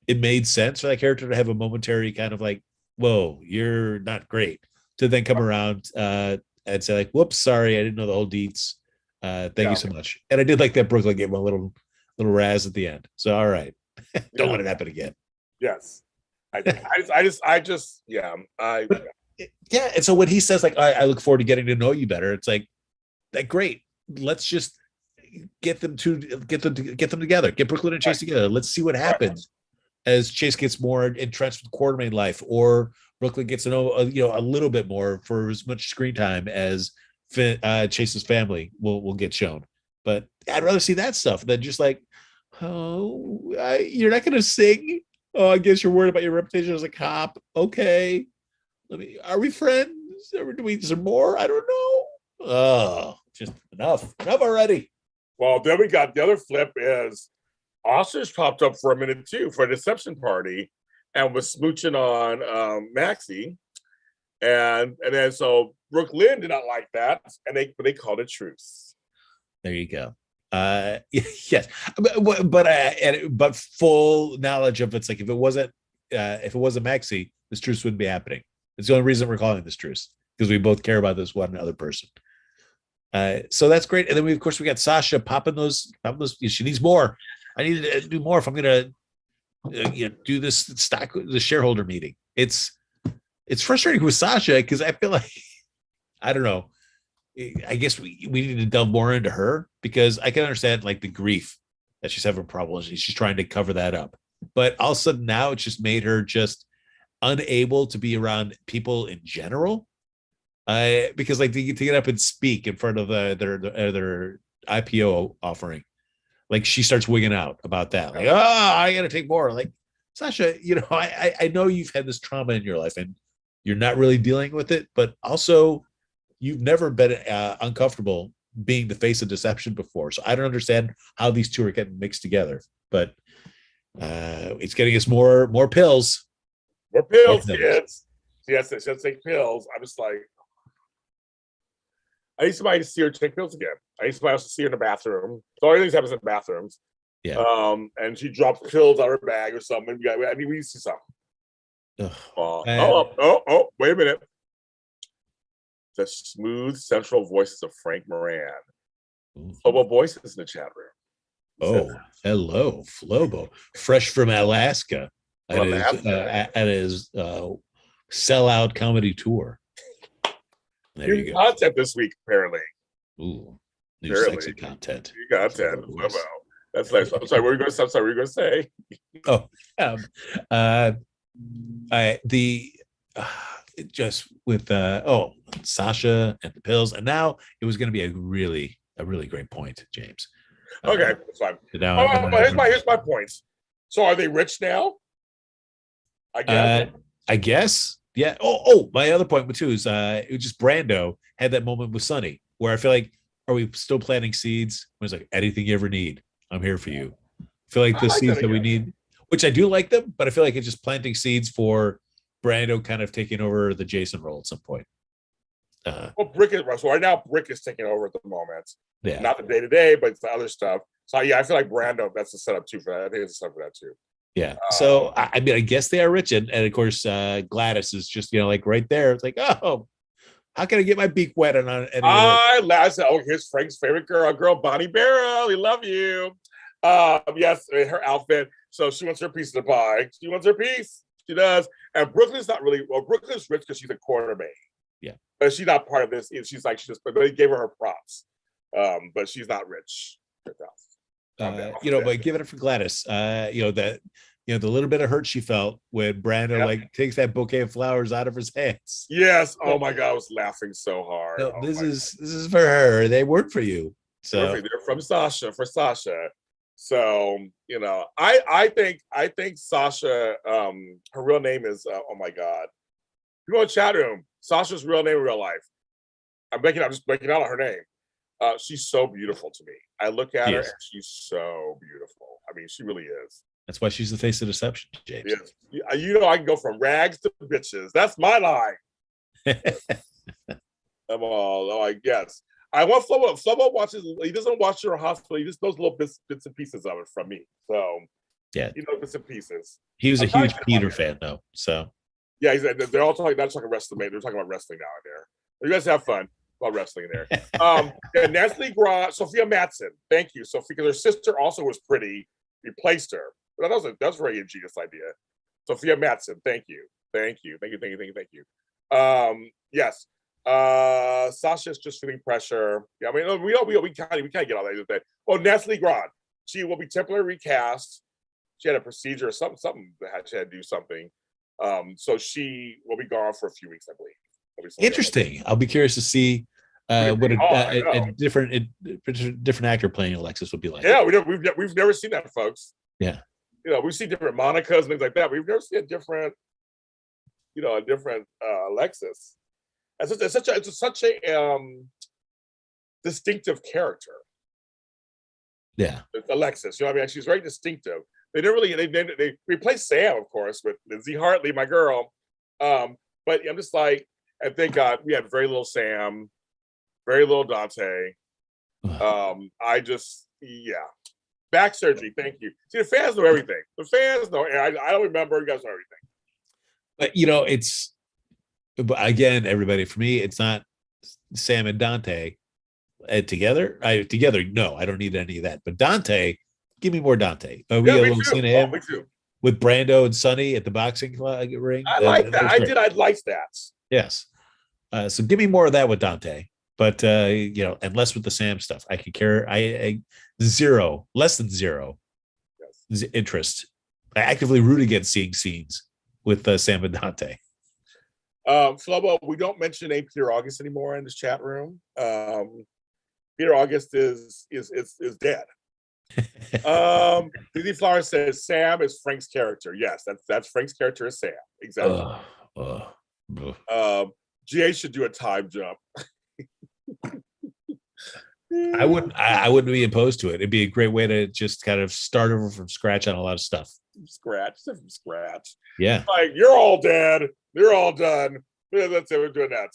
Speaker 2: it made sense for that character to have a momentary kind of like, whoa, you're not great, to then come around and say like, whoops, sorry, I didn't know the whole deets. Thank you so much. And I did like that Brooklyn gave him a little razz at the end. So all right, don't let it happen again.
Speaker 1: Yes, I just yeah.
Speaker 2: Yeah. And so when he says like, I look forward to getting to know you better, it's like that great. Let's just get them together. Get Brooklyn and Chase together. Let's see what happens as Chase gets more entrenched with Quartermain life, or Brooklyn gets to know a little bit more for as much screen time as Chase's family will get shown. But I'd rather see that stuff than just like, oh, you're not going to sing. Oh, I guess you're worried about your reputation as a cop. Okay, are we friends? Is there more? I don't know. Oh, just enough already.
Speaker 1: Well, then we got the other flip is Ostrich popped up for a minute too for a deception party and was smooching on Maxie. And then so Brooklyn did not like that, and they called it truce.
Speaker 2: There you go. Yes, but full knowledge of it's like if it wasn't Maxie, this truce wouldn't be happening. It's the only reason we're calling this truce, because we both care about this one other person. So that's great. And then we got Sasha popping those. She needs more. I need to do more if I'm gonna do the shareholder meeting. It's frustrating with Sasha because I feel like, I don't know. I guess we need to delve more into her, because I can understand like the grief that she's having problems. She's trying to cover that up, but all of a sudden now it's just made her just unable to be around people in general. Because like to get up and speak in front of their IPO offering, like she starts wigging out about that. Like, I got to take more. Like, Sasha, I know you've had this trauma in your life and you're not really dealing with it, but also you've never been uncomfortable being the face of deception before. So I don't understand how these two are getting mixed together, but it's getting us more pills.
Speaker 1: More pills, kids. Yes, it should take pills. I'm just like, I need somebody to see her take pills again. I need somebody else to see her in the bathroom. So all things happens in bathrooms.
Speaker 2: Yeah.
Speaker 1: And she drops pills out of her bag or something. I mean, we need to see something. Wait a minute. The smooth central voices of Frank Moran. Flobo Voices in the chat room.
Speaker 2: Oh, hello, Flobo, fresh from Alaska at his sellout comedy tour. There you go.
Speaker 1: Content this week, apparently.
Speaker 2: Ooh, new sexy content.
Speaker 1: New content. Flobo. That's nice. I'm sorry. What were you going to say?
Speaker 2: Just with Sasha and the pills, and now it was going to be a really great point, James.
Speaker 1: Okay, that's fine. Here's my points. So are they rich now?
Speaker 2: I guess. Yeah. Oh, my other point too is it was just Brando had that moment with Sonny where I feel like, are we still planting seeds? It was like, anything you ever need, I'm here for you. I feel like the seeds that we need, which I do like them, but I feel like it's just planting seeds for Brando kind of taking over the Jason role at some point.
Speaker 1: Brick is so right now. Brick is taking over at the moment.
Speaker 2: Yeah,
Speaker 1: not the day to day, but it's the other stuff. So yeah, I feel like Brando. That's the setup too for that. I think it's a setup for that too.
Speaker 2: Yeah. So I mean, I guess they are rich, and of course Gladys is just like right there. It's like, oh, how can I get my beak wet on any?
Speaker 1: I said, here's Frank's favorite girl, Bonnie Barrow. We love you. Yes, her outfit. So she wants her piece of the pie. She wants her piece. She does. And Brooklyn's not really, Brooklyn's rich because she's a Quartermain.
Speaker 2: Yeah. But
Speaker 1: she's not part of this. She's like, but they gave her props. But she's not rich.
Speaker 2: But give it for Gladys. The little bit of hurt she felt when Brando takes that bouquet of flowers out of his hands.
Speaker 1: Yes. Oh my God, I was laughing so hard.
Speaker 2: No, this is for her. They work for you. So
Speaker 1: they're from Sasha for Sasha. So I think Sasha. Her real name is oh my God. You go in chat room. Sasha's real name in real life. I'm just breaking out on her name. She's so beautiful to me. I look at her and she's so beautiful. I mean, she really is.
Speaker 2: That's why she's the face of deception, James.
Speaker 1: Yes. I can go from rags to bitches. That's my line. I'm all like, yes. I want Flobo. Flobo watches. He doesn't watch your hospital. He just knows little bits and pieces of it from me. So
Speaker 2: Yeah,
Speaker 1: he knows bits and pieces.
Speaker 2: he was a
Speaker 1: I'm trying
Speaker 2: huge
Speaker 1: to get him on
Speaker 2: Peter
Speaker 1: there.
Speaker 2: fan though. So
Speaker 1: Yeah, they're all talking. Not talking wrestling. They're talking about wrestling now in there. You guys have fun about wrestling in there. Yeah, Natalie Gra, Sophia Matson. Thank you, Sophie, because her sister also was pretty. Replaced her. But that was a very ingenious idea. Sophia Matson. Thank you. Yes. Sasha's just feeling pressure. Yeah, I mean, we kind of get all that. Oh, Natalie Grant. She will be temporarily recast. She had a procedure or something that she had to do something. So she will be gone for a few weeks, I believe.
Speaker 2: interesting. I'll be curious to see what a different actor playing Alexis would be like.
Speaker 1: Yeah, we've never seen that, folks.
Speaker 2: Yeah,
Speaker 1: we've seen different Monicas and things like that. We've never seen a different Alexis. It's such a distinctive character.
Speaker 2: Yeah,
Speaker 1: Alexis. I mean, she's very distinctive. They didn't really. They replaced Sam, of course, with Lindsay Hartley, my girl. But I'm just like, and thank God we had very little Sam, very little Dante. Back surgery. Thank you. See, the fans know everything. The fans know. I don't remember. You guys know everything.
Speaker 2: But it's again, everybody. For me, it's not Sam and Dante together. Together. No, I don't need any of that. But Dante, give me more Dante. We got a little scene of him with Brando and Sonny at the boxing ring.
Speaker 1: I like that. I like that.
Speaker 2: Yes. So give me more of that with Dante. But and less with the Sam stuff. I could care. I less than zero interest. I actively root against seeing scenes with Sam and Dante.
Speaker 1: Flobo, we don't mention name Peter August anymore in this chat room. Peter August is dead. Lizzie Flowers says Sam is Frank's character. Yes, that's Frank's character is Sam. Exactly. GA should do a time jump.
Speaker 2: I wouldn't be opposed to it. It'd be a great way to just kind of start over from scratch on a lot of stuff.
Speaker 1: From scratch.
Speaker 2: Yeah.
Speaker 1: Like, you're all dead. You're all done. That's it. We're doing that.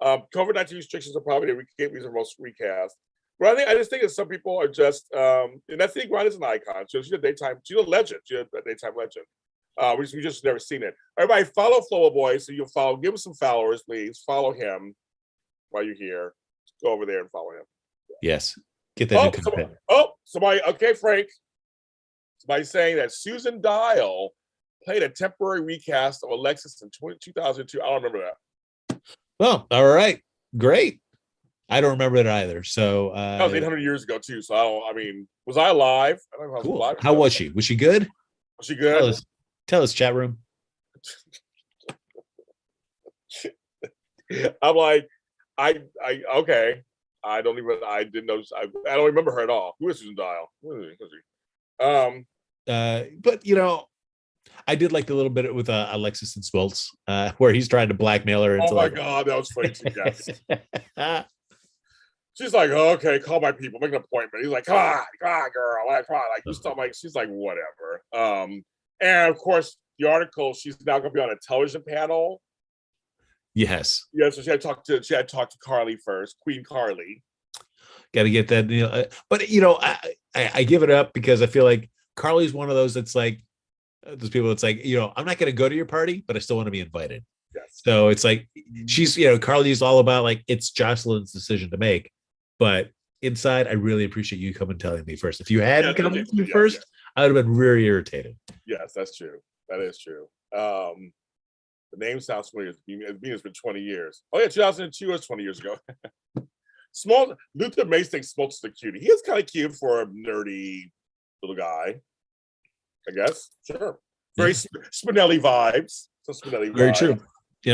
Speaker 1: COVID-19 restrictions are probably the most recast. But I just think that some people are just, and I think Ron is an icon. She's a legend. She's a daytime legend. We just never seen it. Everybody follow Flowo Boy, so you'll follow. Give him some followers, please. Follow him while you're here. Just go over there and follow him.
Speaker 2: Yes. Get that new content.
Speaker 1: Somebody. Okay, Frank. Somebody saying that Susan Dial played a temporary recast of Alexis in 2002. I don't remember that.
Speaker 2: Well, all right. Great. I don't remember it either. So
Speaker 1: that was 800 years ago too. So was I alive? I don't know if I was
Speaker 2: cool.
Speaker 1: alive.
Speaker 2: How was she? Was she good?
Speaker 1: Was she good?
Speaker 2: Tell us, chat room.
Speaker 1: I'm like, okay. I didn't know. I don't remember her at all. Who is Susan Dial?
Speaker 2: But I did like the little bit with Alexis and Swiltz, where he's trying to blackmail her.
Speaker 1: Oh my God, that was funny too. Yes. She's like, okay, call my people, make an appointment. He's like, come on, girl, come on. Like, she's like, whatever. And of course, the article, she's now going to be on a television panel.
Speaker 2: Yes.
Speaker 1: Yeah, so she had to talk to Carly first, Queen Carly.
Speaker 2: Got to get that, but I give it up because I feel like Carly's one of those that's like those people. It's like, I'm not going to go to your party, but I still want to be invited.
Speaker 1: Yes.
Speaker 2: So it's like she's, Carly's all about like it's Jocelyn's decision to make, but inside, I really appreciate you coming and telling me first. If you hadn't come to me first, I would have been very irritated.
Speaker 1: Yes, that's true. That is true. The name sounds familiar. It's been 20 years. Oh yeah, 2002 was 20 years ago. Luther Mace thinks Smoltz is the cutie. He is kind of cute for a nerdy little guy, I guess. Sure. Very Spinelli vibes.
Speaker 2: Very true.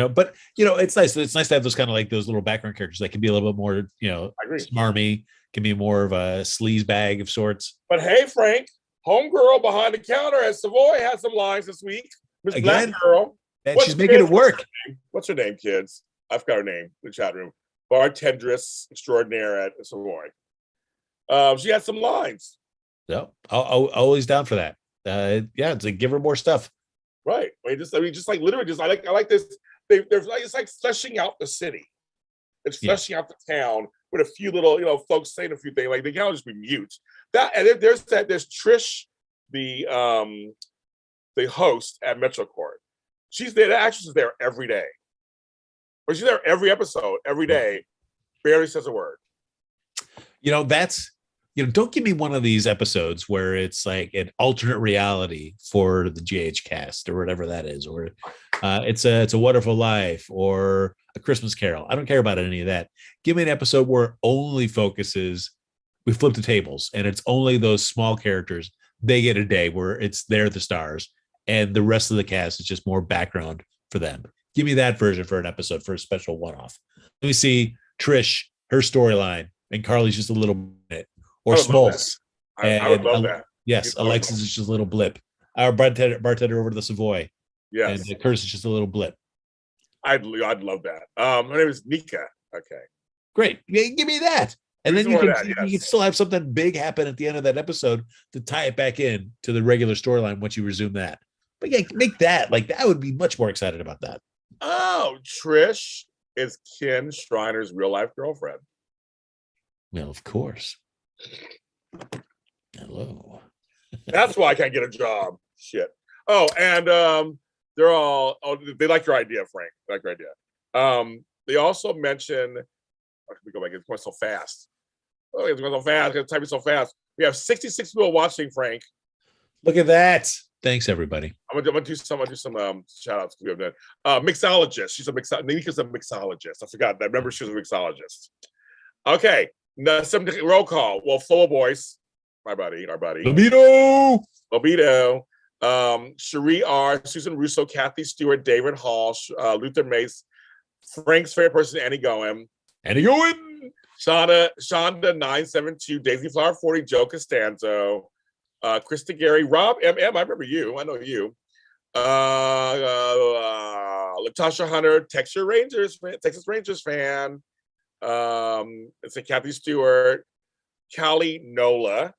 Speaker 2: But it's nice. It's nice to have those kind of like those little background characters that can be a little bit more, smarmy, can be more of a sleaze bag of sorts.
Speaker 1: But hey, Frank, homegirl behind the counter at Savoy had some lines this week. Miss Black Girl.
Speaker 2: And she's making it work.
Speaker 1: What's her name, kids? I've got her name in the chat room. Bartendress extraordinaire at Savoy. She had some lines.
Speaker 2: No, always down for that. It's like give her more stuff.
Speaker 1: Right. Just like literally, I like this. It's like fleshing out the city. It's fleshing out the town with a few little, folks saying a few things. Like they can't just be mute. That and then there's Trish, the host at MetroCourt. She's there. The actress is there every day, or she's there every episode, every day. Barely says a word.
Speaker 2: Don't give me one of these episodes where it's like an alternate reality for the GH cast or whatever that is, or it's a Wonderful Life or a Christmas Carol. I don't care about any of that. Give me an episode where it only focuses. We flip the tables and it's only those small characters. They get a day where they're the stars and the rest of the cast is just more background for them. Give me that version for an episode, for a special one-off. Let me see Trish, her storyline, and Carly's just a little bit. Or Smalls.
Speaker 1: I would love that.
Speaker 2: Yes, Alexis is just a little blip. Our bartender over to the Savoy.
Speaker 1: Yes.
Speaker 2: And Curtis is just a little blip.
Speaker 1: I'd love that. Her name is Nika. Okay.
Speaker 2: Great. Yeah, give me that. And then you can still have something big happen at the end of that episode to tie it back in to the regular storyline once you resume that. But yeah, make that. Like, I would be much more excited about that.
Speaker 1: Oh, Trish is Ken Schreiner's real life girlfriend.
Speaker 2: Well, of course. Hello.
Speaker 1: That's why I can't get a job. Shit. Oh, and they like your idea, Frank. They like your idea. They also mention, let me go back, it's going so fast. Oh, it's going so fast, it's typing so fast. We have 66 people watching, Frank.
Speaker 2: Look at that. Thanks, everybody.
Speaker 1: I'm gonna do some shout outs. Mixologist. She's a Nika's a mixologist. I forgot that. Remember, she was a mixologist. Okay. No, some roll call. Well, Flow Boys, our buddy.
Speaker 2: Libido.
Speaker 1: Cherie R, Susan Russo, Kathy Stewart, David Hall, Luther Mace, Frank's favorite person, Annie Goen. Shonda 972, Daisy Flower 40, Joe Costanzo, Krista Gary, Rob MM. I remember you. I know you. Latasha Hunter, Texas Rangers fan. It's a Kathy Stewart, Callie Nola.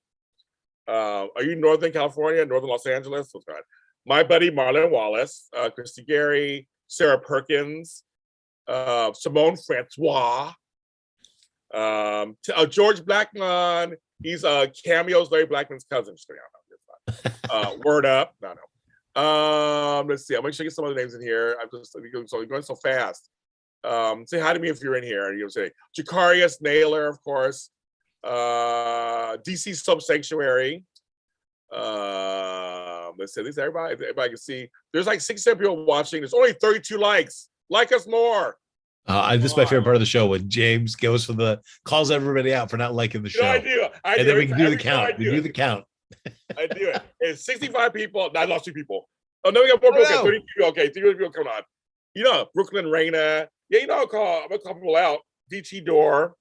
Speaker 1: Are you Northern California, Northern Los Angeles? What's going on? My buddy Marlon Wallace, Christy Gary, Sarah Perkins, Simone Francois, George Blackman. He's Cameo's Larry Blackman's cousin. Word up. No. Let's see. I'll make sure I get some other names in here. I'm going so fast. Say hi to me if you're in here. You'll say Jacarius Naylor, of course. DC Soap Sanctuary. Let's see. At least everybody can see. There's like 67 people watching. There's only 32 likes. Like us more.
Speaker 2: This is my favorite part of the show when James calls everybody out for not liking the show.
Speaker 1: I do.
Speaker 2: And then we can do the count. We do the count.
Speaker 1: I do it. It's 65 people. No, I lost 2 people. Oh, no, we got more people. Okay, 30 people. Okay, 30 people coming on. Brooklyn Raina. Yeah, I'm gonna call people out. DT Door.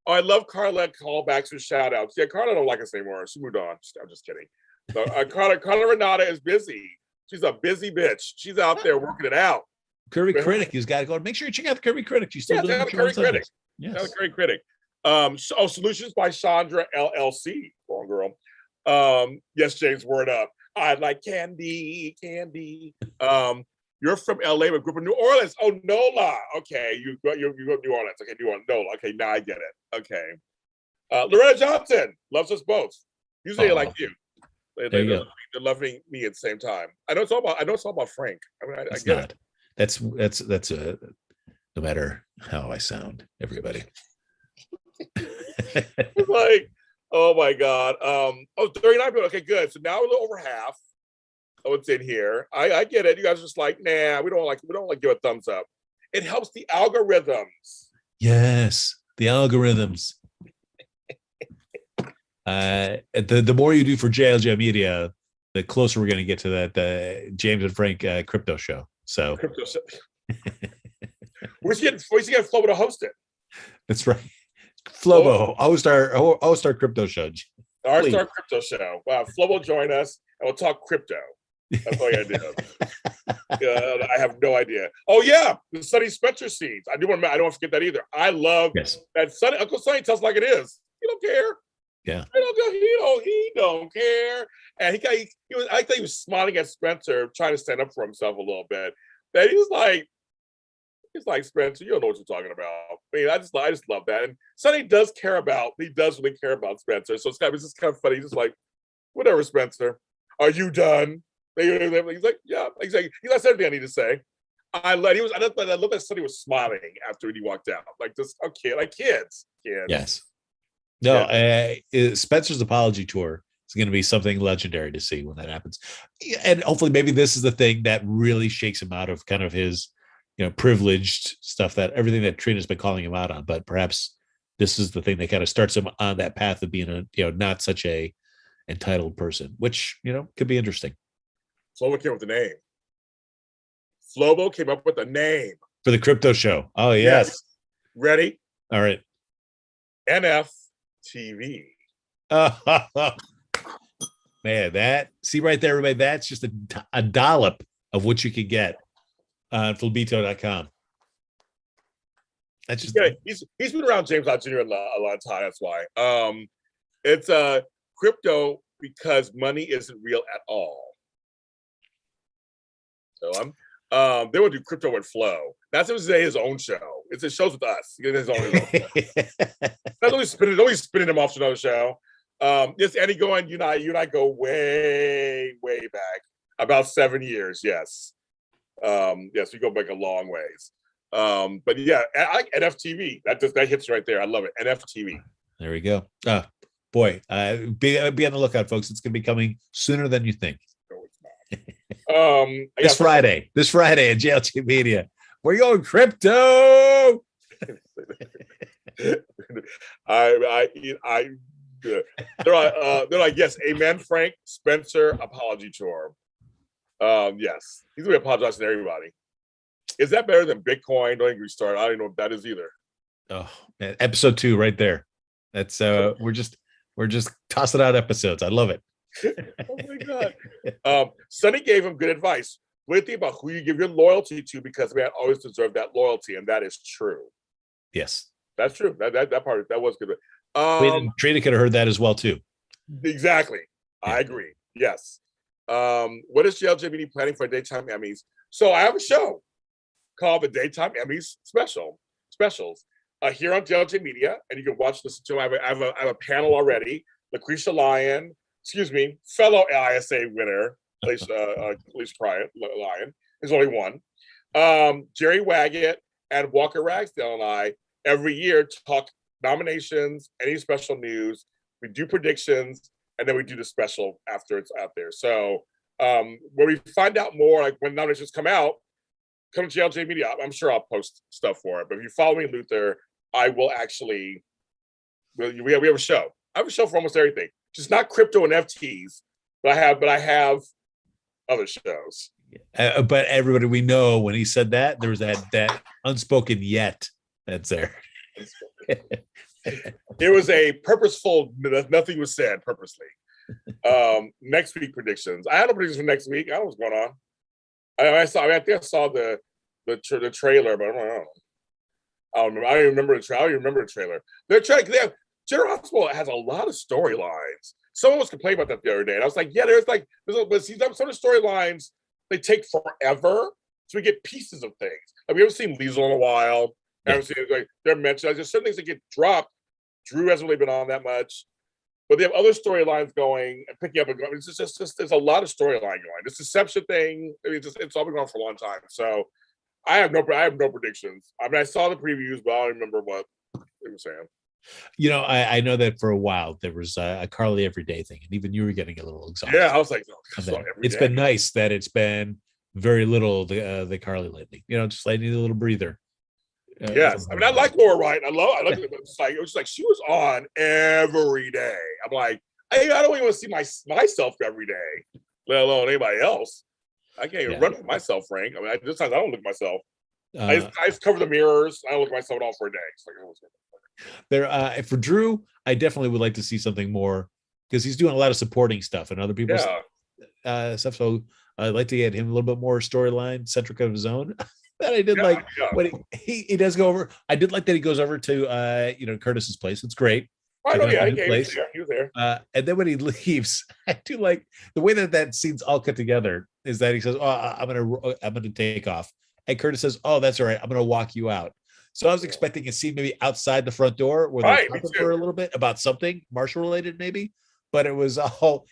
Speaker 1: Oh, I love Carla callbacks and shout outs. Yeah, Carla don't like us anymore. She moved on. I'm just kidding. So, Carla Renata is busy. She's a busy bitch. She's out there working it out.
Speaker 2: Curvy Critic, he's got to go. Make sure you check out the Curvy Critic. She's still doing the
Speaker 1: Curvy Critic. Yes. Curvy Critic. Solutions by Chandra LLC. Go on, girl. Yes, James, word up. I like candy. You're from LA, but grew up in New Orleans. Oh, Nola. Okay, you go New Orleans. Okay, New Orleans. Nola. Okay, now I get it. Okay. Loretta Johnson loves us both. Usually, they like you. They're loving me at the same time. I know it's all about Frank. I mean, I get it.
Speaker 2: That's no matter how I sound, everybody.
Speaker 1: It's like, oh my God. 39 people. Okay, good. So now we're a little over half. Oh, it's in here. I get it. You guys are just like, nah, we don't like give a thumbs up. It helps the algorithms.
Speaker 2: Yes, the algorithms. The more you do for JLJ Media, the closer we're going to get to that James and Frank crypto show. So
Speaker 1: crypto show. we should get Flobo to host it.
Speaker 2: That's right. Flobo, All-Star Crypto Show.
Speaker 1: All-Star Crypto Show. Wow, Flobo join us and we'll talk crypto. That's all I gotta do. I have no idea. Oh yeah, the Sonny Spencer scenes. I don't want to forget that either. I love that Uncle Sonny tells like it is. He don't care.
Speaker 2: Yeah.
Speaker 1: He don't care. And I thought he was smiling at Spencer, trying to stand up for himself a little bit. That he was like, He's like, Spencer, you don't know what you're talking about. I mean, I just love that. And Sonny does he does really care about Spencer. So it's just kind of funny. He's just like, whatever, Spencer. Are you done? He's like, yeah. He's like, that's everything I need to say. I love that Sonny was smiling after he walked out. Like this, okay, like kids.
Speaker 2: Yes. No,
Speaker 1: Yeah.
Speaker 2: Spencer's apology tour is going to be something legendary to see when that happens. And hopefully maybe this is the thing that really shakes him out of kind of his, privileged stuff, that everything that Trina's been calling him out on. But perhaps this is the thing that kind of starts him on that path of being not such a entitled person, which, could be interesting.
Speaker 1: Flobo came up with the name. Flobo came up with the name.
Speaker 2: For the crypto show. Oh, yes.
Speaker 1: Ready?
Speaker 2: All right.
Speaker 1: NFTV.
Speaker 2: Man, see right there, everybody, that's just a dollop of what you could get on Flabito.com. That's just
Speaker 1: he's been around James Lott Jr. a lot of time. That's why. It's crypto because money isn't real at all. So they would do crypto and flow. That's his own show. It's his shows with us. He has his own show. Not only spinning him off to another show. Yes, Eddie going, you and I go way, way back. About 7 years, yes. Yes, we go back a long ways. But yeah, I like NFTV. That hits right there. I love it. NFTV.
Speaker 2: There we go. Boy, be on the lookout, folks. It's going to be coming sooner than you think.
Speaker 1: No, it's not.
Speaker 2: This Friday at JLT Media. We're going crypto. They're like, yes, amen, Frank. Spencer apology tour. Yes, he's gonna be apologizing to everybody. Is that better than Bitcoin? Don't get started. I don't even know what that is either. Oh man, episode 2 right there. That's we're just tossing out episodes. I love it.
Speaker 1: Oh my god. Sonny gave him good advice. What do you think about who you give your loyalty to? Because man always deserve that loyalty, and that is true.
Speaker 2: Yes,
Speaker 1: that's true. That part that was good.
Speaker 2: Trina could have heard that as well too.
Speaker 1: Exactly. Yeah. I agree. Yes. What is JLJBD planning for daytime Emmys? So I have a show called the Daytime Emmys Specials here on JLJ Media, and you can listen to. I have a panel already. Lucretia Lyon, fellow ISA winner, Alicia Lyon. There's only one. Jerry Waggett and Walker Ragsdale and I every year talk nominations, any special news. We do predictions, and then we do the special after it's out there. So when we find out more, like when nominations come out, come to JLJ Media. I'm sure I'll post stuff for it. But if you follow me, Luther, I will actually. We have a show. I have a show for almost everything. Just not crypto and FTs, but I have other shows.
Speaker 2: But everybody, we know when he said that, there was that unspoken yet that's there.
Speaker 1: It was a purposeful. Nothing was said purposely. Next week predictions. I had no predictions for next week. I don't know what's going on. I think I saw the trailer, but I don't know. I don't even remember the trailer. General Hospital has a lot of storylines. Someone was complaining about that the other day, and I was like, yeah, but see, some of the storylines they take forever, so we get pieces of things. Like, we haven't seen Liesel in a while. I haven't seen they're mentioned. There's certain things that get dropped. Drew hasn't really been on that much, but they have other storylines going and picking up and going. It's just there's a lot of storyline going. This deception thing, it's all been going for a long time. So I have no predictions. I mean, I saw the previews, but I don't remember what they were saying.
Speaker 2: I know that for a while there was a Carly Everyday thing, and even you were getting a little exhausted.
Speaker 1: Yeah, I was like,
Speaker 2: it's been nice that it's been very little the Carly lately. Just like need a little breather.
Speaker 1: Yes, I mean, I like Laura Wright. I like it. It was like she was on every day. I'm like, I don't even want to see myself every day, let alone anybody else. I can't even run with myself, Frank. I mean, sometimes I don't look at myself. I just cover the mirrors. I don't look at myself at all for a day. It's like,
Speaker 2: for Drew, I definitely would like to see something more because he's doing a lot of supporting stuff and other people's stuff. So I'd like to get him a little bit more storyline centric of his own. That I did when he does go over. I did like that he goes over to Curtis's place. It's great.
Speaker 1: He was there.
Speaker 2: And then when he leaves, I do like the way that scene's all cut together. Is that he says, "Oh, I'm gonna take off," And Curtis says, "Oh, that's all right. I'm going to walk you out." So I was expecting to see maybe outside the front door where they're talking for a little bit about something Marshall related, maybe. But it was all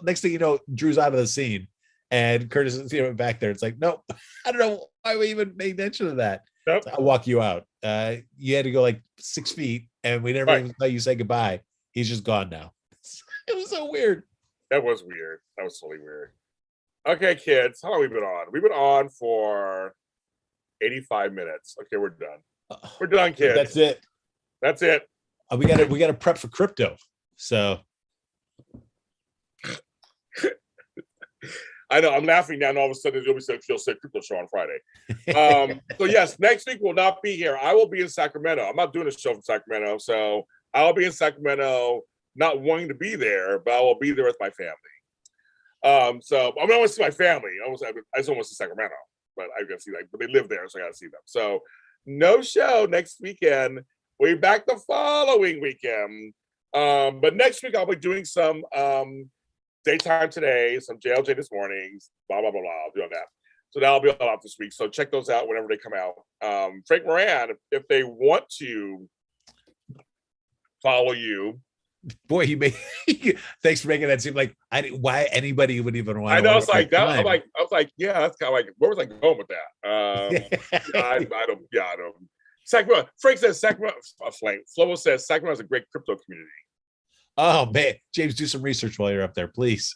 Speaker 2: next thing you know, Drew's out of the scene, and Curtis is back there. It's like, nope, I don't know why we even made mention of that.
Speaker 1: Nope.
Speaker 2: So I'll walk you out. You had to go like 6 feet, and we never even saw you say goodbye. He's just gone now. It was so weird.
Speaker 1: That was weird. That was totally weird. Okay, kids, how long have we been on? We've been on for 85 minutes. Okay, we're done. We're done, kids.
Speaker 2: That's it.
Speaker 1: That's it.
Speaker 2: We got to prep for crypto. So
Speaker 1: I know I'm laughing now, and all of a sudden she'll say crypto show on Friday. So yes, next week will not be here. I will be in Sacramento. I'm not doing a show from Sacramento, so I'll be in Sacramento, not wanting to be there, but I will be there with my family. So I'm not want to see my family. I just don't want to see Sacramento, but I gotta see that. But they live there, so I gotta see them. So no show next weekend. We'll be back the following weekend. But next week I'll be doing some daytime today, some JLJ this morning, blah blah blah blah. I'll be on that. So that'll be all out this week. So check those out whenever they come out. Frank Moran, if they want to follow you.
Speaker 2: Boy, you made thanks for making that seem like why anybody would even want.
Speaker 1: I know it's like that. I was like, yeah, that's kind of like where was I going with that? I don't. Sacramento. Frank says Sacramento. Flo says Sacramento is a great crypto community.
Speaker 2: Oh man, James, do some research while you're up there, please.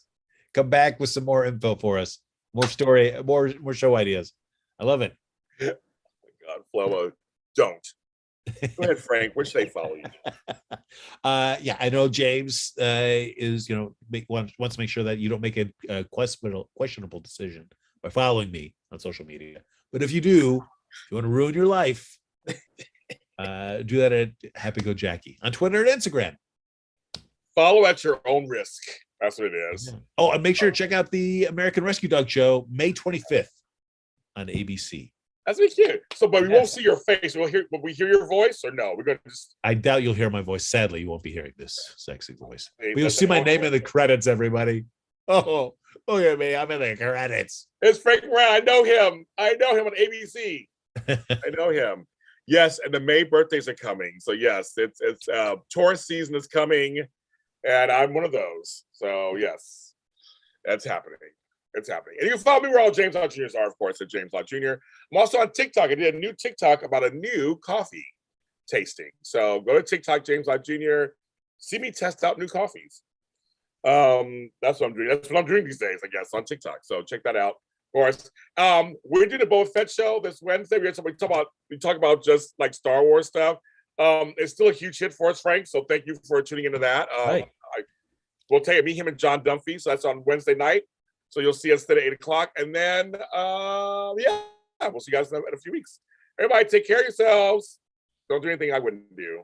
Speaker 2: Come back with some more info for us, more story, more show ideas. I love it.
Speaker 1: Oh my God, Flo, don't. Go ahead, Frank. Where should they follow you?
Speaker 2: Yeah, I know James is wants to make sure that you don't make a questionable decision by following me on social media. But if you do, if you want to ruin your life, do that at Happy Go Jackie on Twitter and Instagram.
Speaker 1: Follow at your own risk. That's what it is.
Speaker 2: Oh, and make sure to check out the American Rescue Dog Show May 25th on ABC.
Speaker 1: That's really cute. So, but we won't see your face. Will we hear your voice or no? We're going to just.
Speaker 2: I doubt you'll hear my voice. Sadly, you won't be hearing this sexy voice. But you'll see my name in the credits, everybody. Oh, look at me. I'm in the credits.
Speaker 1: It's Frank Moran. I know him on ABC. I know him. Yes, and the May birthdays are coming. So yes, it's Taurus season is coming, and I'm one of those. So yes, that's happening. It's happening. And you can follow me where all James Lott Jr.'s are, of course, at James Lott Jr. I'm also on TikTok. I did a new TikTok about a new coffee tasting. So go to TikTok, James Lott Jr. See me test out new coffees. That's what I'm doing. That's what I'm doing these days, I guess, on TikTok. So check that out. Of course. We're doing the Boba Fett show this Wednesday. We talk about just like Star Wars stuff. It's still a huge hit for us, Frank. So thank you for tuning into that. We'll take it, me, him, and John Dunphy. So that's on Wednesday night. So you'll see us today at 8 o'clock. And then, we'll see you guys in a few weeks. Everybody take care of yourselves. Don't do anything I wouldn't do.